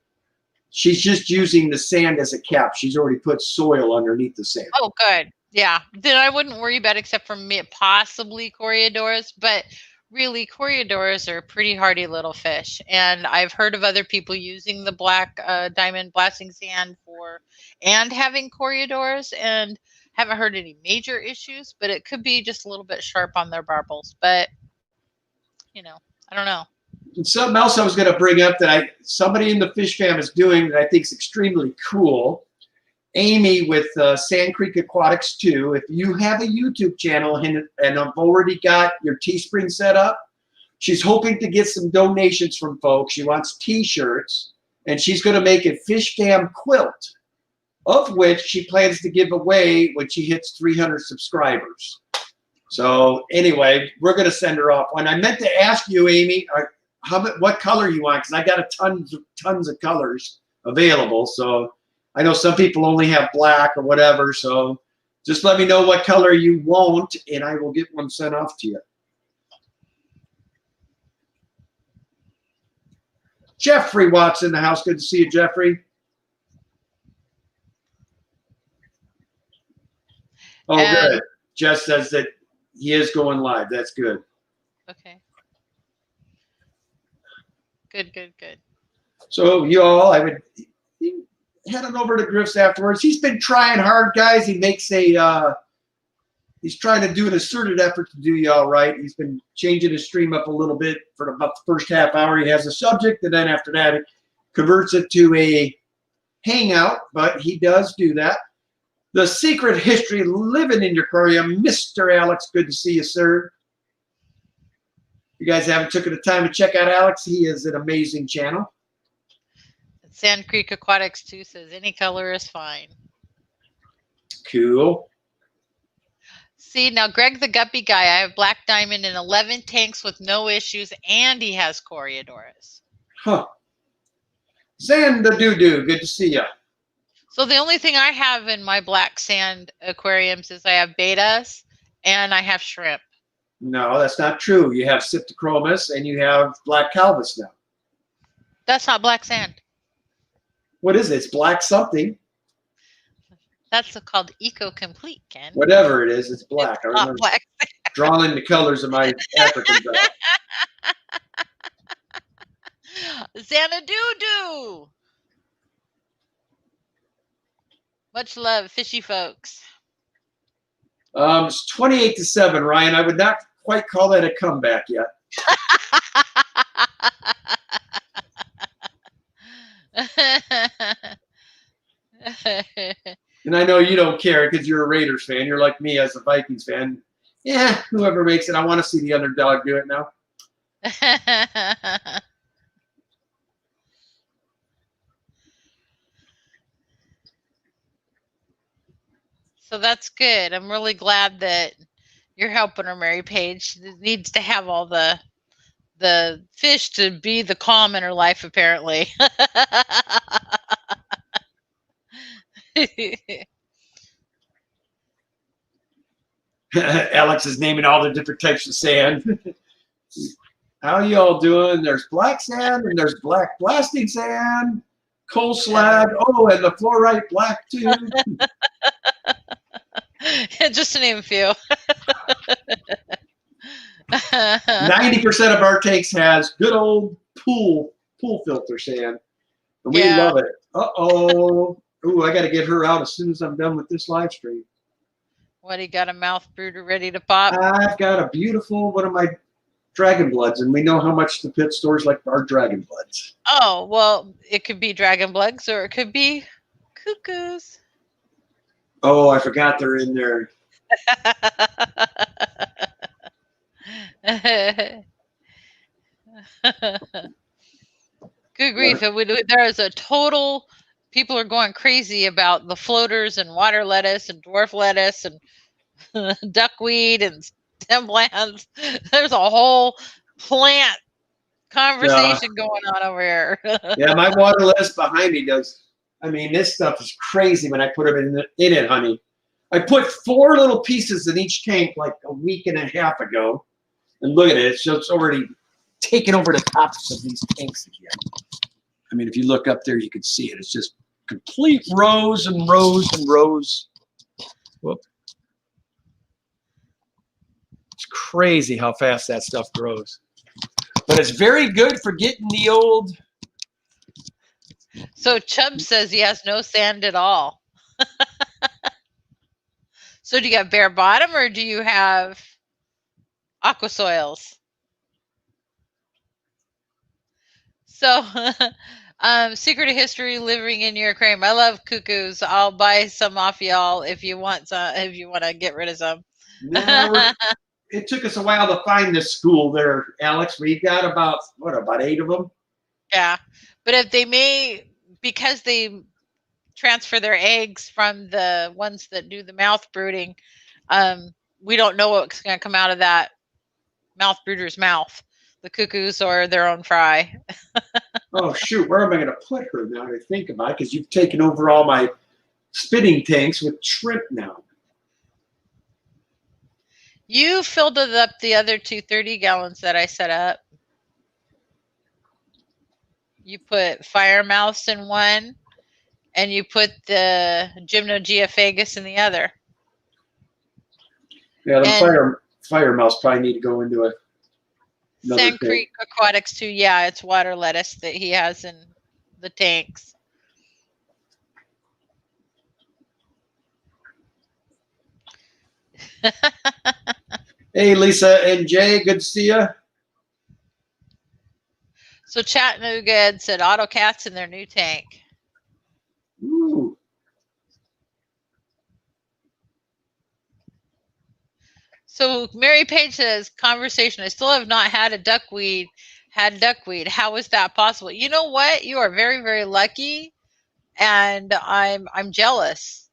Speaker 1: She's just using the sand as a cap. She's already put soil underneath the sand.
Speaker 2: Oh, good. Yeah. Then I wouldn't worry about it except for possibly Coriodoras, but really Coriodoras are pretty hardy little fish. And I've heard of other people using the black diamond blasting sand and having Coriodoras, and haven't heard any major issues, but it could be just a little bit sharp on their barbels. But, I don't know.
Speaker 1: And something else I was going to bring up that somebody in the fish fam is doing that I think is extremely cool. Amy with Sand Creek Aquatics 2. If you have a YouTube channel and I've already got your Teespring set up, she's hoping to get some donations from folks. She wants T-shirts, and she's going to make a fish fam quilt, of which she plans to give away when she hits 300 subscribers. So anyway, we're going to send her off. And I meant to ask you, Amy, what color you want, because I got tons of colors available. So I know some people only have black or whatever. So just let me know what color you want, and I will get one sent off to you. Jeffrey Watts in the house. Good to see you, Jeffrey. Oh, good. Jess says that he is going live. That's good.
Speaker 2: Okay. Good.
Speaker 1: So you all, I would head on over to Griff's afterwards. He's been trying hard, guys. He makes he's trying to do an asserted effort to do y'all right. He's been changing his stream up a little bit for about the first half hour. He has a subject, and then after that, it converts it to a hangout, but he does do that. The Secret History Living in Your Aquarium, Mr. Alex. Good to see you, sir. You guys haven't taken the time to check out Alex. He is an amazing channel.
Speaker 2: Sand Creek Aquatics 2 says any color is fine.
Speaker 1: Cool.
Speaker 2: See, now Greg the Guppy guy, I have black diamond in 11 tanks with no issues, and he has Coriodoras.
Speaker 1: Huh. Xanda Doo-Doo, good to see you.
Speaker 2: So the only thing I have in my black sand aquariums is I have betas and I have shrimp.
Speaker 1: No, that's not true. You have Cyptochromis and you have black Calvus now.
Speaker 2: That's not black sand.
Speaker 1: What is it? It's black something.
Speaker 2: That's called Eco Complete, Ken.
Speaker 1: Whatever it is, it's black.
Speaker 2: It's not black.
Speaker 1: Drawing the colors of my African dog.
Speaker 2: Xana Doo-Doo. Much love, fishy folks.
Speaker 1: It's 28-7, Ryan. I would not quite call that a comeback yet. And I know you don't care because you're a Raiders fan. You're like me as a Vikings fan. Yeah, whoever makes it. I want to see the underdog do it now.
Speaker 2: So that's good. I'm really glad that you're helping her, Mary Page. She needs to have all the fish to be the calm in her life, apparently.
Speaker 1: Alex is naming all the different types of sand. How are you all doing? There's black sand and there's black blasting sand, coal slag. Oh, and the fluorite black too.
Speaker 2: Just to name a few.
Speaker 1: 90% of our tanks has good old pool filter sand. And we love it. Uh-oh. Ooh, I got to get her out as soon as I'm done with this live stream.
Speaker 2: What, he got a mouth brooder ready to pop?
Speaker 1: I've got a beautiful one of my Dragon Bloods, and we know how much the pit stores like our Dragon Bloods.
Speaker 2: Oh, well, it could be Dragon Bloods or it could be cuckoos.
Speaker 1: Oh, I forgot they're in there.
Speaker 2: Good grief. There is a total, people are going crazy about the floaters and water lettuce and dwarf lettuce and duckweed and stem plants. There's a whole plant conversation going on over here.
Speaker 1: Yeah, my water lettuce behind me does. I mean, this stuff is crazy when I put them in it, honey. I put 4 little pieces in each tank like a week and a half ago. And look at it. It's already taken over the tops of these tanks again. I mean, if you look up there, you can see it. It's just complete rows and rows and rows. Whoop. It's crazy how fast that stuff grows. But it's very good for getting the old.
Speaker 2: So Chubb says he has no sand at all. So do you have bare bottom or do you have aqua soils? So secret of history living in your aquarium. I love cuckoos. I'll buy some off y'all if you want some, if you want to get rid of some.
Speaker 1: No, it took us a while to find this school there, Alex. We got about 8 of them?
Speaker 2: Yeah. But if they may, because they transfer their eggs from the ones that do the mouth brooding, we don't know what's going to come out of that mouth brooder's mouth, the cuckoos or their own fry.
Speaker 1: Oh, shoot. Where am I going to put her now to think about it? Because you've taken over all my spinning tanks with shrimp now.
Speaker 2: You filled it up the other 2 30 gallons that I set up. You put fire mouths in one, and you put the Gymnogeophagus in the other.
Speaker 1: Yeah, the fire mouse probably need to go into it.
Speaker 2: Sand Creek Aquatics too. Yeah, it's water lettuce that he has in the tanks.
Speaker 1: Hey, Lisa and Jay, good to see you.
Speaker 2: So Chattanooga had said AutoCats in their new tank.
Speaker 1: Ooh.
Speaker 2: So Mary Page says, conversation. I still have not had duckweed. How is that possible? You know what? You are very, very lucky, and I'm jealous.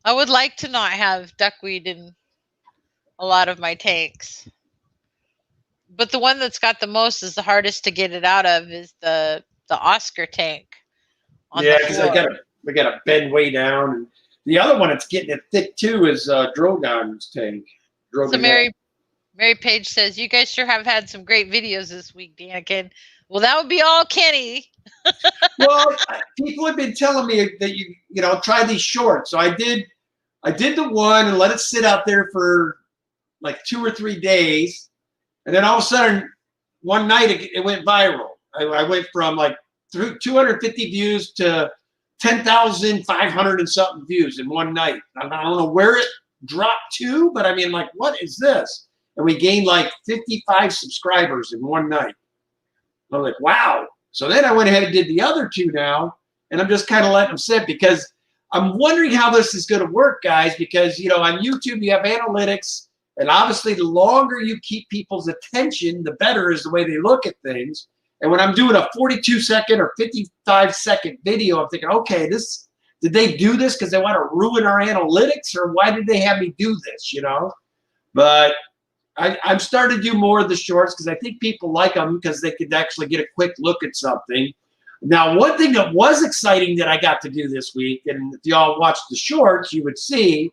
Speaker 2: I would like to not have duckweed in a lot of my tanks. But the one that's got the most is the hardest to get it out of is the Oscar tank.
Speaker 1: Yeah, because we got to bend way down. And the other one that's getting it thick too is Drogon's tank.
Speaker 2: So Mary Page says, you guys sure have had some great videos this week, Daniken. Well, that would be all Kenny.
Speaker 1: Well, people have been telling me that you try these shorts. So I did the one and let it sit out there for like 2 or 3 days. And then all of a sudden, one night it went viral. I went from like 250 views to 10,500 and something views in one night. I don't know where it dropped to, but I mean, like, what is this? And we gained like 55 subscribers in one night. I was like, wow. So then I went ahead and did the other 2 now, and I'm just kind of letting them sit because I'm wondering how this is going to work, guys, because, on YouTube you have analytics, and obviously the longer you keep people's attention, the better is the way they look at things. And when I'm doing a 42-second or 55-second video, I'm thinking, okay, did they do this because they want to ruin our analytics, or why did they have me do this, But I'm starting to do more of the shorts because I think people like them because they could actually get a quick look at something. Now, one thing that was exciting that I got to do this week, and if y'all watched the shorts, you would see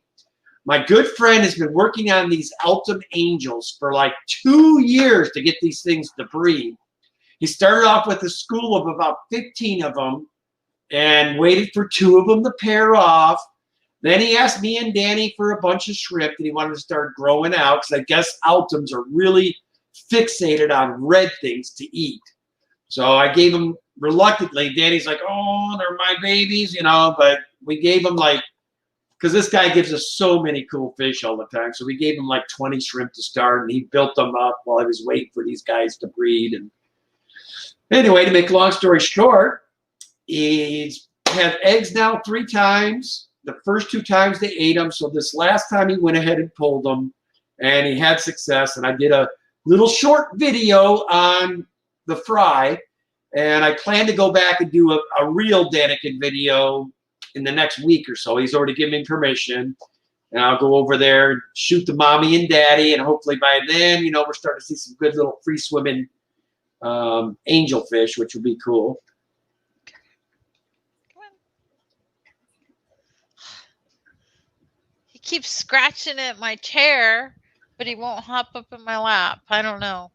Speaker 1: my good friend has been working on these Altum Angels for like 2 years to get these things to breed. He started off with a school of about 15 of them and waited for 2 of them to pair off. Then he asked me and Danny for a bunch of shrimp that he wanted to start growing out because I guess Altums are really fixated on red things to eat. So I gave him reluctantly. Danny's like, oh, they're my babies, but we gave him because this guy gives us so many cool fish all the time. So we gave him like 20 shrimp to start, and he built them up while I was waiting for these guys to breed. And anyway, to make a long story short, he's had eggs now 3 times. The first 2 times they ate them. So this last time he went ahead and pulled them, and he had success. And I did a little short video on the fry, and I plan to go back and do a real Daniken video in the next week or so. He's already given me permission, and I'll go over there, shoot the mommy and daddy, and hopefully by then, you know, we're starting to see some good little free swimming angelfish, which would be cool.
Speaker 2: He keeps scratching at my chair, but he won't hop up in my lap. I don't know.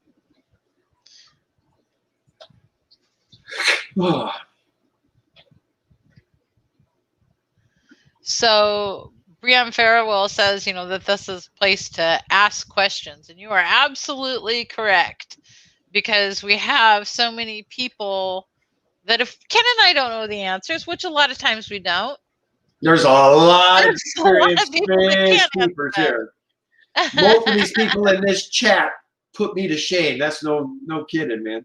Speaker 2: So Brianne Farrell says, you know, that this is a place to ask questions, and you are absolutely correct, because we have so many people that if Ken and I don't know the answers, which a lot of times we don't.
Speaker 1: There's a lot of
Speaker 2: experienced
Speaker 1: fish keepers here. Most of these people in this chat put me to shame. That's no kidding, man.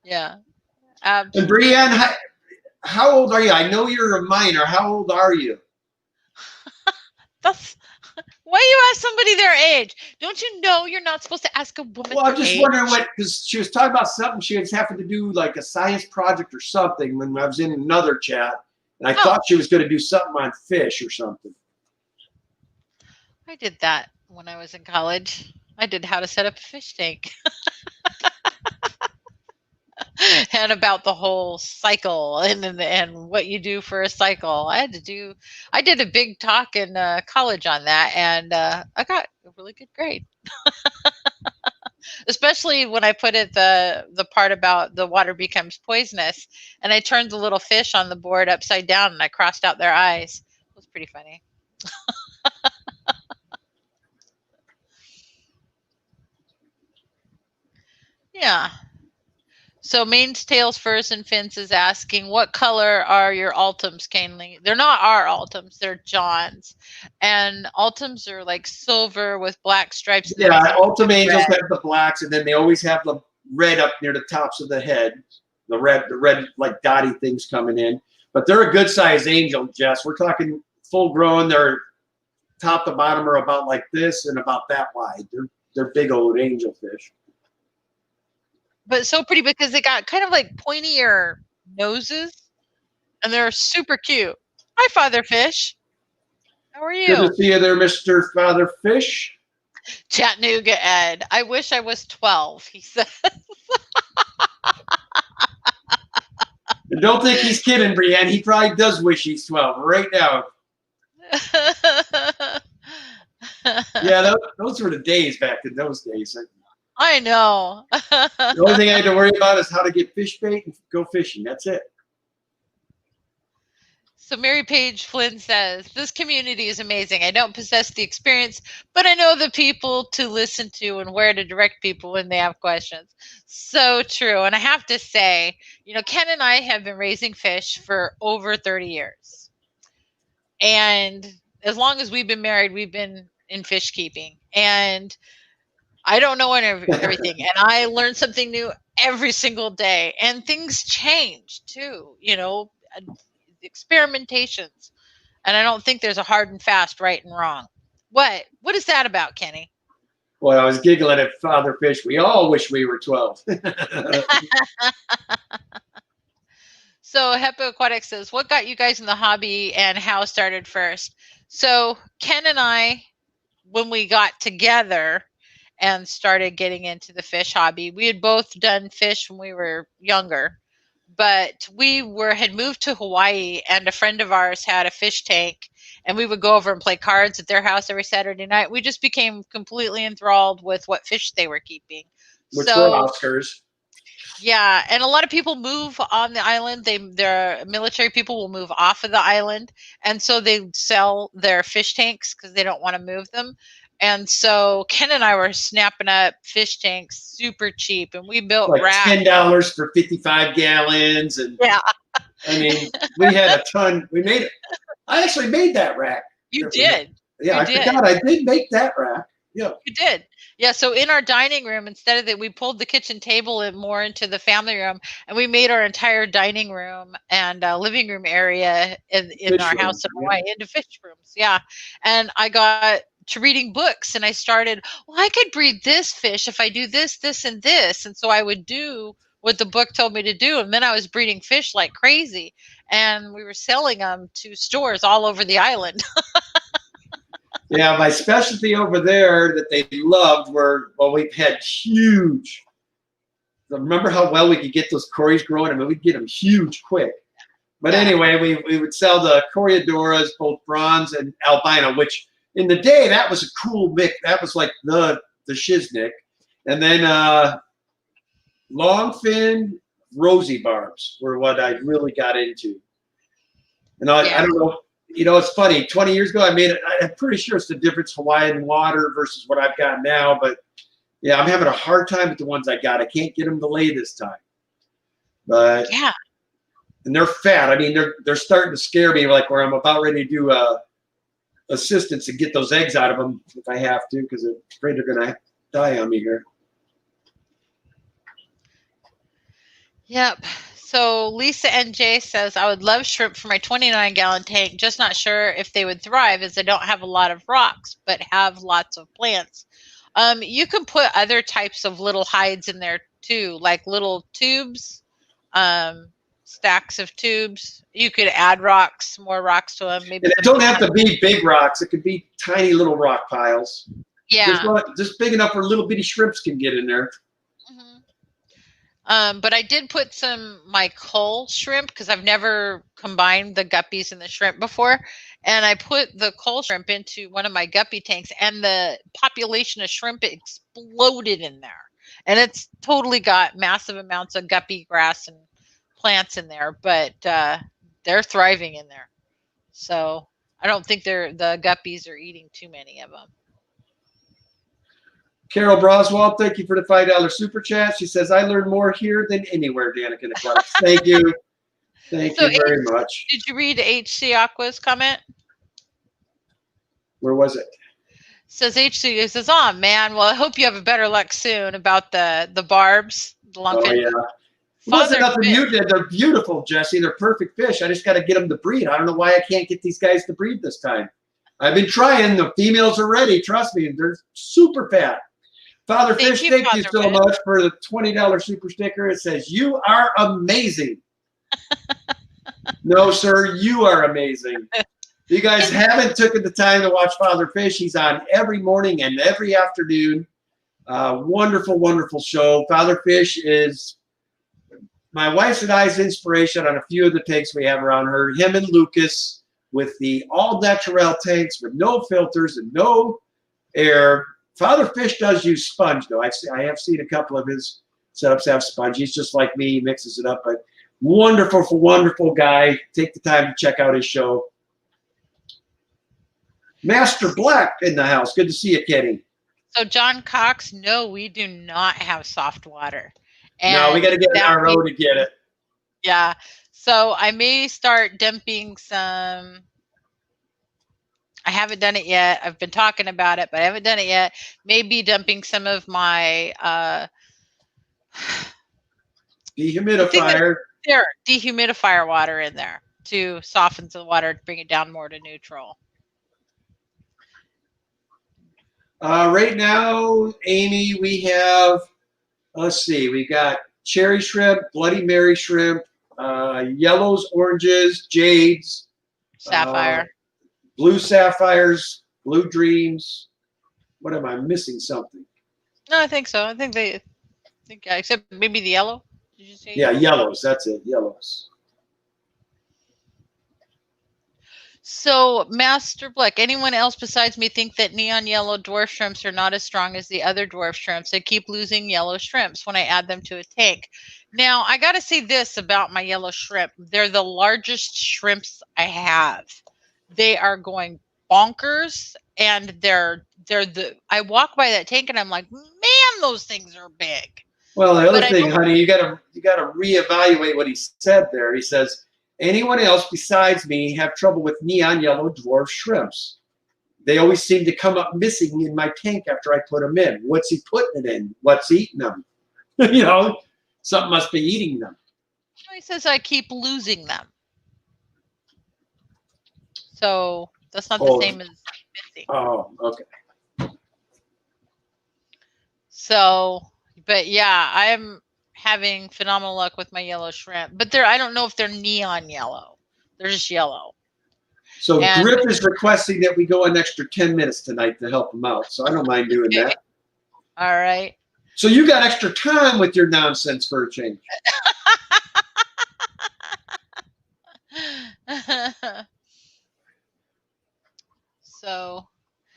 Speaker 2: Yeah.
Speaker 1: And Brianne, how old are you? I know you're a minor. How old are you?
Speaker 2: Why you ask somebody their age? Don't you know you're not supposed to ask a woman?
Speaker 1: Well, I'm just
Speaker 2: age?
Speaker 1: wondering what, because she was talking about something she was having to do, like a science project or something, when I was in another chat, and I thought she was going to do something on fish or something.
Speaker 2: I did that when I was in college. I did how to set up a fish tank. And about the whole cycle and what you do for a cycle. I did a big talk in college on that, and I got a really good grade. Especially when I put it the part about the water becomes poisonous, and I turned the little fish on the board upside down and I crossed out their eyes. It was pretty funny. Yeah. So Maine's Tails, Furs, and Fins is asking, what color are your Ultims, Canely? They're not our Ultims, they're John's. And Ultims are like silver with black stripes.
Speaker 1: Yeah, Ultim Angels have the blacks, and then they always have the red up near the tops of the head. The red like dotty things coming in. But they're a good size angel, Jess. We're talking full grown. They're top to bottom are about like this and about that wide. They're big old angel fish.
Speaker 2: But so pretty because they got kind of like pointier noses, and they're super cute. Hi, Father Fish. How are you?
Speaker 1: Good to see you there, Mr. Father Fish.
Speaker 2: Chattanooga Ed. I wish I was 12, he said.
Speaker 1: And don't think he's kidding, Brianne. He probably does wish he's 12 right now. Yeah, those were the days back in those days.
Speaker 2: I know.
Speaker 1: The only thing I had to worry about is how to get fish bait and go fishing. That's it.
Speaker 2: So Mary Page Flynn says, this community is amazing. I don't possess the experience, but I know the people to listen to and where to direct people when they have questions. So true. And I have to say, you know, Ken and I have been raising fish for over 30 years. And as long as we've been married, we've been in fish keeping. And I don't know everything, and I learn something new every single day, and things change too, you know, experimentations, and I don't think there's a hard and fast right and wrong. What is that about, Kenny?
Speaker 1: Well, I was giggling at Father Fish. We all wish we were 12.
Speaker 2: So Hepa Aquatic says, what got you guys in the hobby and how started first? So Ken and I, when we got together and started getting into the fish hobby, we had both done fish when we were younger, but we had moved to Hawaii, and a friend of ours had a fish tank, and we would go over and play cards at their house every Saturday night. We just became completely enthralled with what fish they were keeping.
Speaker 1: Which were Oscars.
Speaker 2: Yeah, and a lot of people move on the island. Their military people will move off of the island, and so they sell their fish tanks because they don't want to move them. And so Ken and I were snapping up fish tanks super cheap, and we built
Speaker 1: like
Speaker 2: racks.
Speaker 1: $10 for 55 gallons, and
Speaker 2: yeah,
Speaker 1: I mean we had a ton. We made it. I actually made that rack.
Speaker 2: You did.
Speaker 1: Yeah, I forgot I did make that rack. Yeah,
Speaker 2: you did. Yeah, so in our dining room, instead of that, we pulled the kitchen table in more into the family room, and we made our entire dining room and living room area in
Speaker 1: Fish
Speaker 2: our
Speaker 1: room.
Speaker 2: house in
Speaker 1: Yeah.
Speaker 2: Hawaii into fish rooms. Yeah, and I got to reading books, and I started. Well, I could breed this fish if I do this, this, and this, and so I would do what the book told me to do, and then I was breeding fish like crazy, and we were selling them to stores all over the island.
Speaker 1: Yeah, my specialty over there that they loved were, well, we've had huge. Remember how well we could get those Corys growing? I mean, we'd get them huge quick. But
Speaker 2: Yeah.
Speaker 1: anyway, we would sell the Coriodoras, both bronze and albino, which in the day, that was a cool mix. That was like the shiznick. And then long fin rosy barbs were what I really got into. And I don't know, you know, it's funny. 20 years ago, I made it. I'm pretty sure it's the difference Hawaiian water versus what I've got now. But yeah, I'm having a hard time with the ones I got. I can't get them to lay this time. But
Speaker 2: Yeah.
Speaker 1: and they're fat. I mean, they're starting to scare me, like where I'm about ready to do assistance and get those eggs out of them if I have to, because I'm afraid they're going to die on me here.
Speaker 2: Yep. So Lisa NJ says, I would love shrimp for my 29-gallon tank, just not sure if they would thrive as I don't have a lot of rocks, but have lots of plants. You can put other types of little hides in there too, like little tubes, stacks of tubes. You could add rocks, more rocks to them. Maybe
Speaker 1: and it don't have to be big rocks. It could be tiny little rock piles.
Speaker 2: Yeah.
Speaker 1: Just big enough where little bitty shrimps can get in there.
Speaker 2: But I did put my coal shrimp because I've never combined the guppies and the shrimp before. And I put the coal shrimp into one of my guppy tanks, and the population of shrimp exploded in there. And it's totally got massive amounts of guppy grass and plants in there, but they're thriving in there. So I don't think the guppies are eating too many of them.
Speaker 1: Carol Broswell, thank you for the $5 super chat. She says, I learn more here than anywhere, Danica Aquatics. Thank you. Thank you very much.
Speaker 2: Did you read HC Aqua's comment?
Speaker 1: Where was it?
Speaker 2: Says HC, it says, oh man, well, I hope you have a better luck soon about the barbs. The long fin.
Speaker 1: Yeah. It wasn't nothing you did. They're beautiful, Jesse. They're perfect fish. I just got to get them to breed. I don't know why I can't get these guys to breed this time. I've been trying. The females are ready. Trust me. They're super fat. Father Fish, thank you so much for the $20 super sticker. It says, you are amazing. No, sir, you are amazing. You guys haven't taken the time to watch Father Fish. He's on every morning and every afternoon. Wonderful, wonderful show. Father Fish is my wife's and I's inspiration on a few of the tanks we have around her. Him and Lucas with the all-natural tanks with no filters and no air. Father Fish does use sponge, though. I have seen a couple of his setups have sponge. He's just like me. He mixes it up. But wonderful, wonderful guy. Take the time to check out his show. Master Black in the house. Good to see you, Kenny.
Speaker 2: So John Cox, no, we do not have soft water. And
Speaker 1: no, we got to get on our road to get it.
Speaker 2: Yeah. So I may start dumping some. I haven't done it yet. I've been talking about it, but I haven't done it yet. Maybe dumping some of my
Speaker 1: dehumidifier.
Speaker 2: Dehumidifier water in there to soften the water, to bring it down more to neutral.
Speaker 1: Right now, Amy, we have, let's see, we got cherry shrimp, Bloody Mary shrimp, yellows, oranges, jades,
Speaker 2: sapphire.
Speaker 1: Blue sapphires, blue dreams. What am I missing? Something?
Speaker 2: No, I think so. I think except maybe the yellow. Did you say?
Speaker 1: Yeah, yellows. That's it. Yellows.
Speaker 2: So, Master Black, anyone else besides me think that neon yellow dwarf shrimps are not as strong as the other dwarf shrimps? I keep losing yellow shrimps when I add them to a tank. Now, I got to say this about my yellow shrimp. They're the largest shrimps I have. They are going bonkers, and I walk by that tank and I'm like, man, those things are big.
Speaker 1: Well, the other thing, honey, you gotta reevaluate what he said there. He says, anyone else besides me have trouble with neon yellow dwarf shrimps? they always seem to come up missing in my tank after I put them in. What's he putting it in? What's eating them? You know, something must be eating them.
Speaker 2: He says I keep losing them. So that's not the same as missing.
Speaker 1: Oh, okay.
Speaker 2: So, but yeah, I'm having phenomenal luck with my yellow shrimp. But I don't know if they're neon yellow. They're just yellow.
Speaker 1: So Grip is requesting that we go an extra 10 minutes tonight to help him out. So I don't mind doing that.
Speaker 2: All right.
Speaker 1: So you got extra time with your nonsense for a change.
Speaker 2: So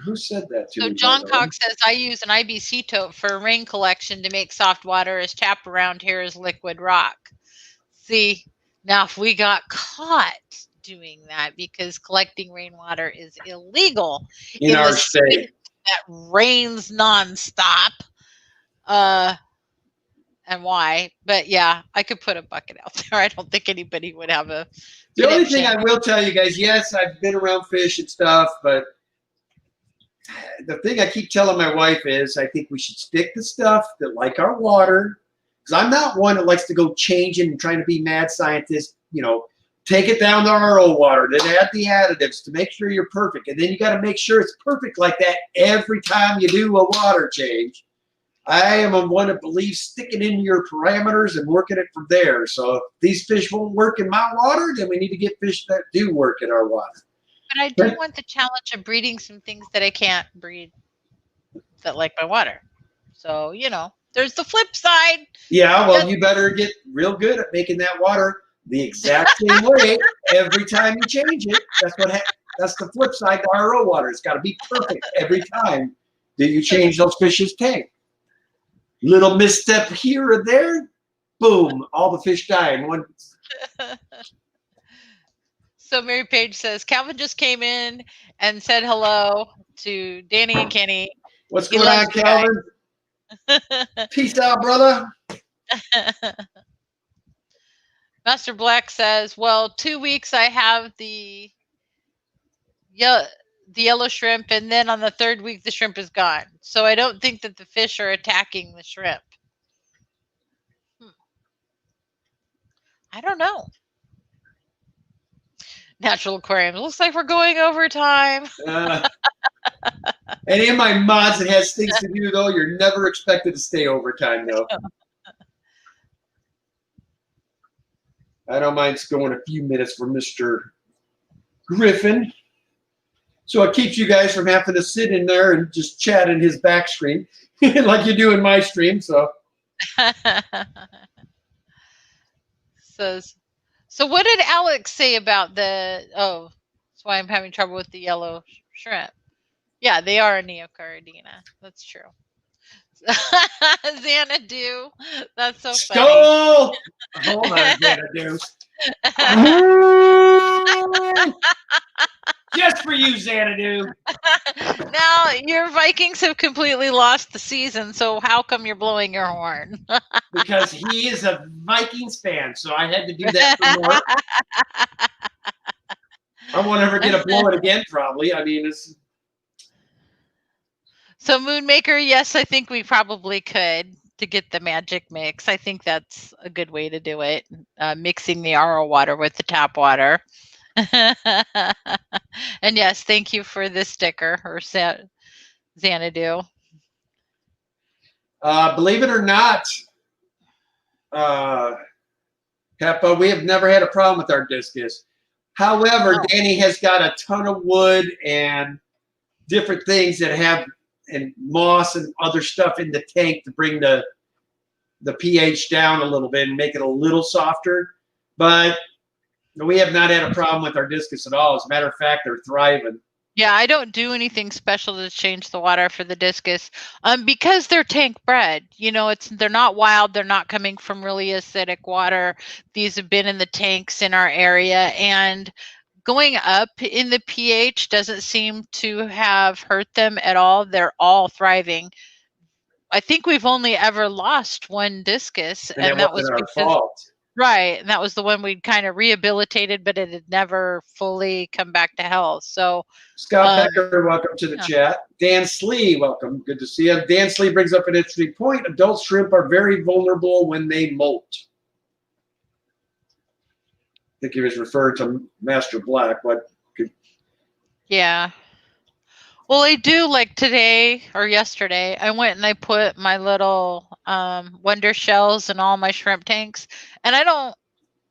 Speaker 1: who said that to
Speaker 2: me? So John Cox says, I use an IBC tote for rain collection to make soft water as tap around here as liquid rock. See, now if we got caught doing that, because collecting rainwater is illegal
Speaker 1: in our state
Speaker 2: that rains nonstop. And why? But yeah, I could put a bucket out there. I don't think anybody would have a.
Speaker 1: The only thing I will tell you guys, yes, I've been around fish and stuff, but the thing I keep telling my wife is I think we should stick to stuff that like our water. Because I'm not one that likes to go changing and trying to be mad scientist, you know, take it down to RO water, then add the additives to make sure you're perfect. And then you got to make sure it's perfect like that every time you do a water change. I am one that believes sticking in your parameters and working it from there. So if these fish won't work in my water, then we need to get fish that do work in our water.
Speaker 2: But I do want the challenge of breeding some things that I can't breed that like my water. So, you know, there's the flip side.
Speaker 1: Yeah, well, you better get real good at making that water the exact same way every time you change it. That's the flip side to RO water. It's got to be perfect every time that you change those fish's tank. Little misstep here or there, boom, all the fish die in one.
Speaker 2: So Mary Page says, Calvin just came in and said hello to Danny and Kenny.
Speaker 1: What's going on, Calvin? Peace out, brother.
Speaker 2: Master Black says, well, 2 weeks I have the yellow shrimp, and then on the third week the shrimp is gone. So I don't think that the fish are attacking the shrimp. I don't know. Natural Aquarium. Looks like we're going overtime.
Speaker 1: Any of my mods that has things to do, though, you're never expected to stay overtime, though. I don't mind going a few minutes for Mr. Griffin. So it keeps you guys from having to sit in there and just chat in his back screen like you do in my stream. So
Speaker 2: So what did Alex say about the, that's why I'm having trouble with the yellow shrimp. Yeah, they are a Neocaridina. That's true. Xanadu. That's so funny.
Speaker 1: Hold on, Xanadu. Just for you, Xanadu.
Speaker 2: Now, your Vikings have completely lost the season, so how come you're blowing your horn?
Speaker 1: Because he is a Vikings fan, so I had to do that for more. I won't ever get to blow it again, probably. I mean, it's...
Speaker 2: So Moonmaker, yes, I think we probably could to get the magic mix. I think that's a good way to do it, mixing the RO water with the tap water. And yes, thank you for the sticker, or Xanadu.
Speaker 1: Believe it or not, Peppa, we have never had a problem with our discus. However, Danny has got a ton of wood and different things that have, and moss and other stuff in the tank to bring the pH down a little bit and make it a little softer. But we have not had a problem with our discus at all. As a matter of fact, they're thriving.
Speaker 2: Yeah, I don't do anything special to change the water for the discus, because they're tank bred. You know, they're not wild. They're not coming from really acidic water. These have been in the tanks in our area, and going up in the pH doesn't seem to have hurt them at all. They're all thriving. I think we've only ever lost one discus,
Speaker 1: and that was our fault.
Speaker 2: Right, and that was the one we'd kind of rehabilitated, but it had never fully come back to health. So,
Speaker 1: Scott
Speaker 2: um,
Speaker 1: Becker, welcome to the
Speaker 2: yeah.
Speaker 1: chat. Dan Slee, welcome. Good to see you. Dan Slee brings up an interesting point. Adult shrimp are very vulnerable when they molt. I think he was referring to Master Black.
Speaker 2: Yeah. Well, I do like today or yesterday, I went and I put my little wonder shells in all my shrimp tanks. And I don't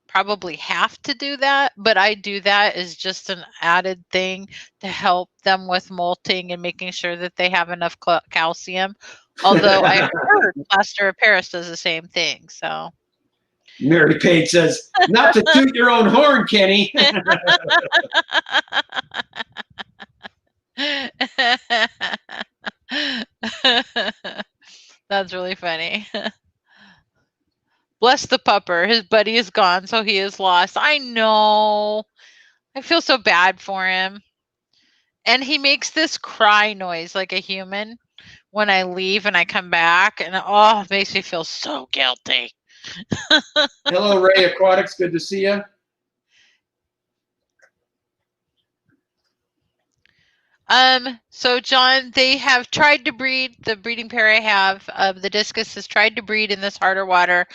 Speaker 2: probably have to do that, but I do that as just an added thing to help them with molting and making sure that they have enough calcium. Although I heard Plaster of Paris does the same thing. So
Speaker 1: Mary Page says, not to toot your own horn, Kenny.
Speaker 2: That's really funny. Bless the pupper. His buddy is gone, so he is lost. I know. I feel so bad for him. And he makes this cry noise like a human when I leave and I come back. And oh, it makes me feel so guilty.
Speaker 1: Hello, Ray Aquatics. Good to see you.
Speaker 2: So John, they have tried to breed, the breeding pair I have of the discus has tried to breed in this harder water.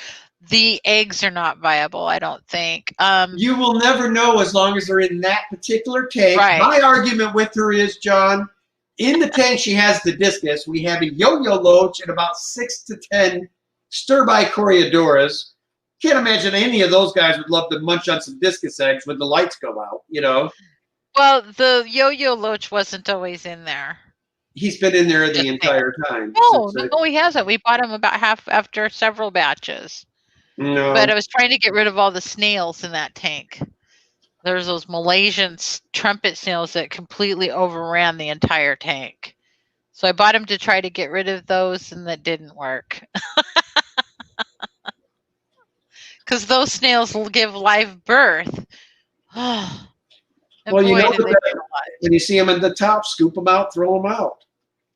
Speaker 2: The eggs are not viable, I don't think.
Speaker 1: You will never know as long as they're in that particular tank.
Speaker 2: Right.
Speaker 1: My argument with her is, John, in the tank she has the discus. We have a yo-yo loach and about 6 to 10 stir-by Coriodoras. Can't imagine any of those guys would love to munch on some discus eggs when the lights go out, you know?
Speaker 2: Well, the yo-yo loach wasn't always in there.
Speaker 1: He's been in there the entire time.
Speaker 2: No, he hasn't. We bought him about half after several batches.
Speaker 1: No.
Speaker 2: But I was trying to get rid of all the snails in that tank. There's those Malaysian trumpet snails that completely overran the entire tank. So I bought him to try to get rid of those, and that didn't work. Because those snails will give live birth.
Speaker 1: Well, you know, when you see them at the top, scoop them out, throw them out.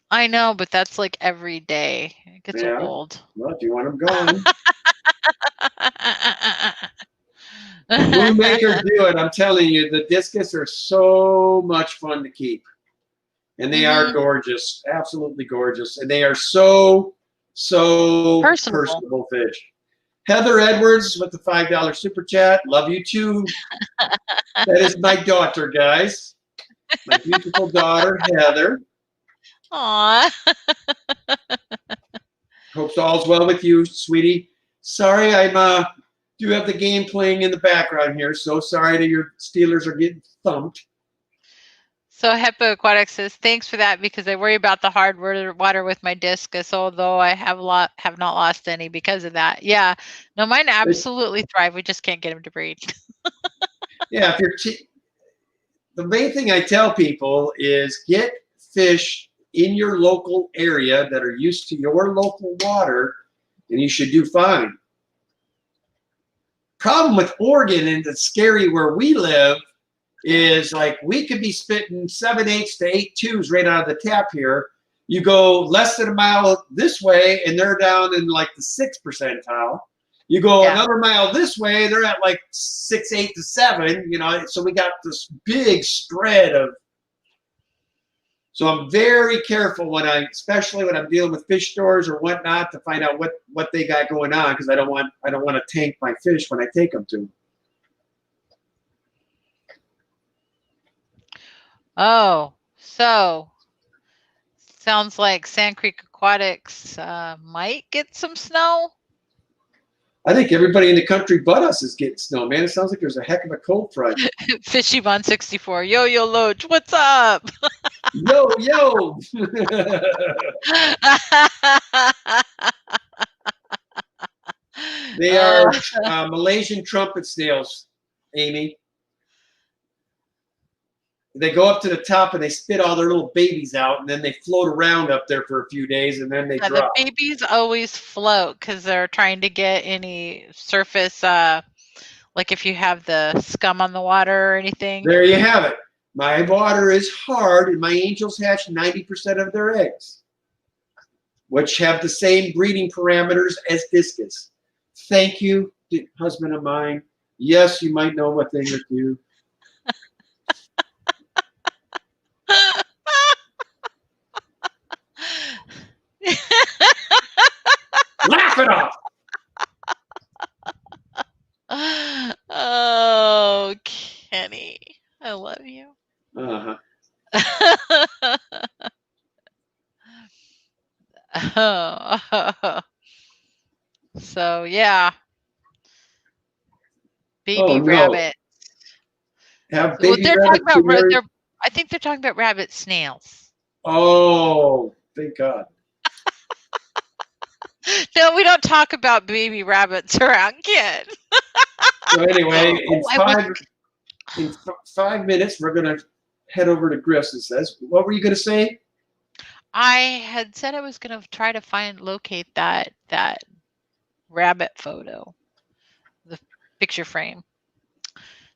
Speaker 2: I know, but that's like every day. It gets old.
Speaker 1: Well, if you want them gone. Moonmaker, do it. I'm telling you, the discus are so much fun to keep. And they are gorgeous, absolutely gorgeous. And they are so personable fish. Heather Edwards with the $5 super chat. Love you too. That is my daughter, guys. My beautiful daughter, Heather.
Speaker 2: Aww.
Speaker 1: Hope all's well with you, sweetie. Sorry, I'm do have the game playing in the background here. So sorry that your Steelers are getting thumped.
Speaker 2: So Heppo Aquatics says, thanks for that, because I worry about the hard water with my discus, although I have not lost any because of that. Yeah, no, mine absolutely thrive. We just can't get them to breed.
Speaker 1: Yeah, if you're the main thing I tell people is get fish in your local area that are used to your local water, and you should do fine. Problem with Oregon, and it's scary where we live, is like we could be spitting 7/8 to 8/2s right out of the tap here. You go less than a mile this way, and they're down in like the 6th percentile. You go another mile this way, they're at like 6, 8 to 7. You know, so we got this big spread of. So I'm very careful when especially when I'm dealing with fish stores or whatnot, to find out what they got going on, because I don't want to tank my fish when I take them to them.
Speaker 2: Oh, so sounds like Sand Creek Aquatics might get some snow.
Speaker 1: I think everybody in the country but us is getting snow, man. It sounds like there's a heck of a cold front.
Speaker 2: Fishy164, yo Loach, what's up?
Speaker 1: Yo. They are Malaysian trumpet snails, Amy. They go up to the top and they spit all their little babies out, and then they float around up there for a few days, and then they drop.
Speaker 2: The babies always float because they're trying to get any surface, like if you have the scum on the water or anything.
Speaker 1: There you have it. My water is hard, and my angels hatch 90% of their eggs, which have the same breeding parameters as discus. Thank you husband of mine. Yes, you might know a thing or two. Laugh it off.
Speaker 2: Oh, Kenny, I love you.
Speaker 1: Uh-huh.
Speaker 2: So yeah, baby
Speaker 1: Oh, no.
Speaker 2: rabbit.
Speaker 1: Have
Speaker 2: Well,
Speaker 1: baby
Speaker 2: they're
Speaker 1: rabbits
Speaker 2: talking about
Speaker 1: been married?
Speaker 2: I think they're talking about rabbit snails.
Speaker 1: Oh, thank God.
Speaker 2: No, we don't talk about baby rabbits around kids.
Speaker 1: So anyway,
Speaker 2: Oh,
Speaker 1: in 5 minutes, we're gonna head over to Griff's. It says, what were you gonna say?
Speaker 2: I had said I was going to try to locate that rabbit photo, the picture frame,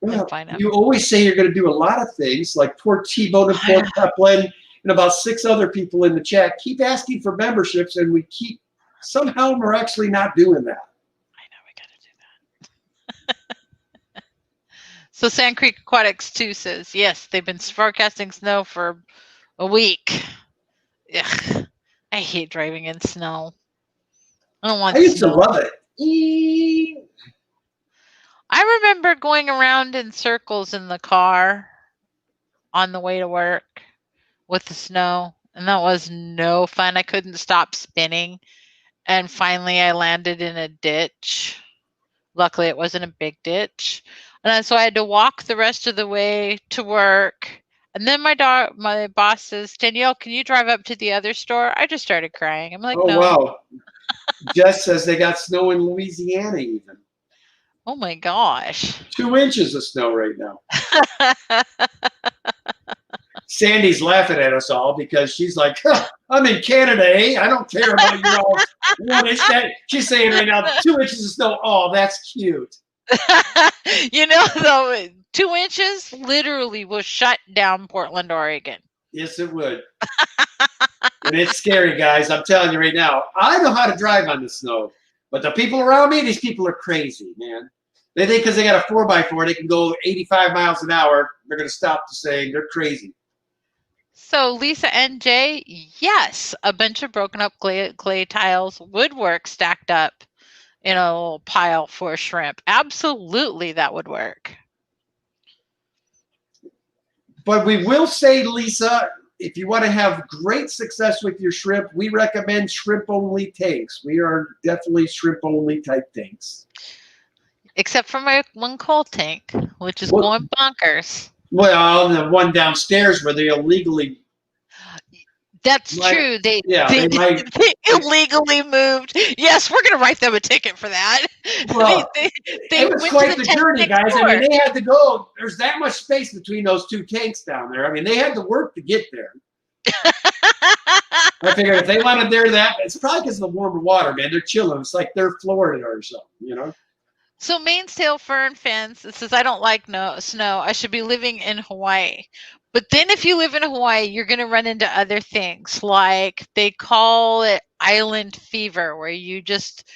Speaker 2: and
Speaker 1: Well,
Speaker 2: find out.
Speaker 1: you always say you're gonna do a lot of things, like poor T-Bone and poor Peplin and about 6 other people in the chat keep asking for memberships, and we keep somehow we're actually not doing that.
Speaker 2: I know, we got to do that. So Sand Creek Aquatics 2 says, yes, they've been forecasting snow for a week. Ugh, I hate driving in snow. I don't want
Speaker 1: I used to
Speaker 2: snow.
Speaker 1: love it.
Speaker 2: I remember going around in circles in the car on the way to work with the snow, and that was no fun. I couldn't stop spinning, and finally I landed in a ditch. Luckily, it wasn't a big ditch, and so I had to walk the rest of the way to work. And then my boss says, Danielle, can you drive up to the other store? I just started crying. I'm like,
Speaker 1: Oh,
Speaker 2: no.
Speaker 1: wow. Jess says they got snow in Louisiana even.
Speaker 2: Oh my gosh.
Speaker 1: 2 inches of snow right now. Sandy's laughing at us all because she's like, huh, I'm in Canada, eh? I don't care about your all 1 inch. She's saying right now, 2 inches of snow. Oh, that's cute.
Speaker 2: You know, though, 2 inches literally will shut down Portland, Oregon.
Speaker 1: Yes, it would. And it's scary, guys. I'm telling you right now. I know how to drive on the snow, but the people around me, these people are crazy, man. They think because they got a 4x4, they can go 85 miles an hour. They're going to stop to say they're crazy.
Speaker 2: So Lisa NJ, yes, a bunch of broken up clay tiles would work stacked up in a little pile for shrimp. Absolutely, that would work.
Speaker 1: But we will say, Lisa, if you want to have great success with your shrimp, we recommend shrimp-only tanks. We are definitely shrimp-only type tanks.
Speaker 2: Except for my one coal tank, which is going bonkers.
Speaker 1: Well, the one downstairs where they illegally...
Speaker 2: That's true. They illegally moved. Yes, we're going to write them a ticket for that.
Speaker 1: Well,
Speaker 2: they
Speaker 1: it was quite the journey, guys. I mean, they had to go. There's that much space between those 2 tanks down there. I mean, they had to work to get there. I figured if they wanted that, it's probably because of the warmer water, man. They're chilling. It's like they're Florida or something, you know?
Speaker 2: So Mainsail Fern Fence, it says, I don't like snow. I should be living in Hawaii. But then if you live in Hawaii, you're going to run into other things. Like they call it island fever, where you just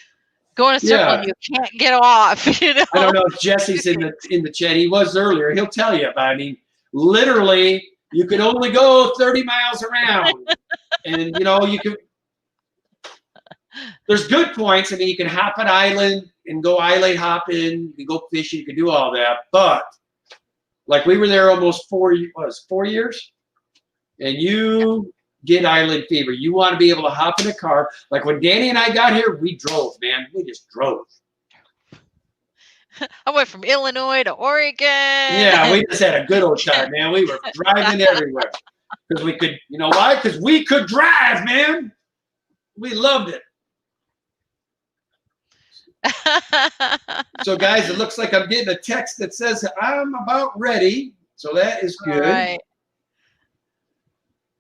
Speaker 2: go in a circle and you can't get off. You know?
Speaker 1: I don't know if Jesse's in the chat. He was earlier. He'll tell you about it. I mean, literally, you can only go 30 miles around. And, you know, you can... There's good points. I mean, you can hop an island and go island hopping. You can go fishing. You can do all that. But like we were there almost 4 years, and you get island fever. You want to be able to hop in a car. Like when Danny and I got here, we drove, man. We just drove.
Speaker 2: I went from Illinois to Oregon.
Speaker 1: Yeah, we just had a good old time, man. We were driving everywhere because we could. You know why? Because we could drive, man. We loved it. So, guys, it looks like I'm getting a text that says I'm about ready. So that is good.
Speaker 2: All right.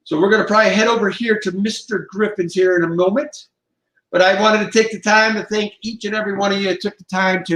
Speaker 1: So we're going to probably head over here to Mr. Griffin's here in a moment. But I wanted to take the time to thank each and every one of you that took the time to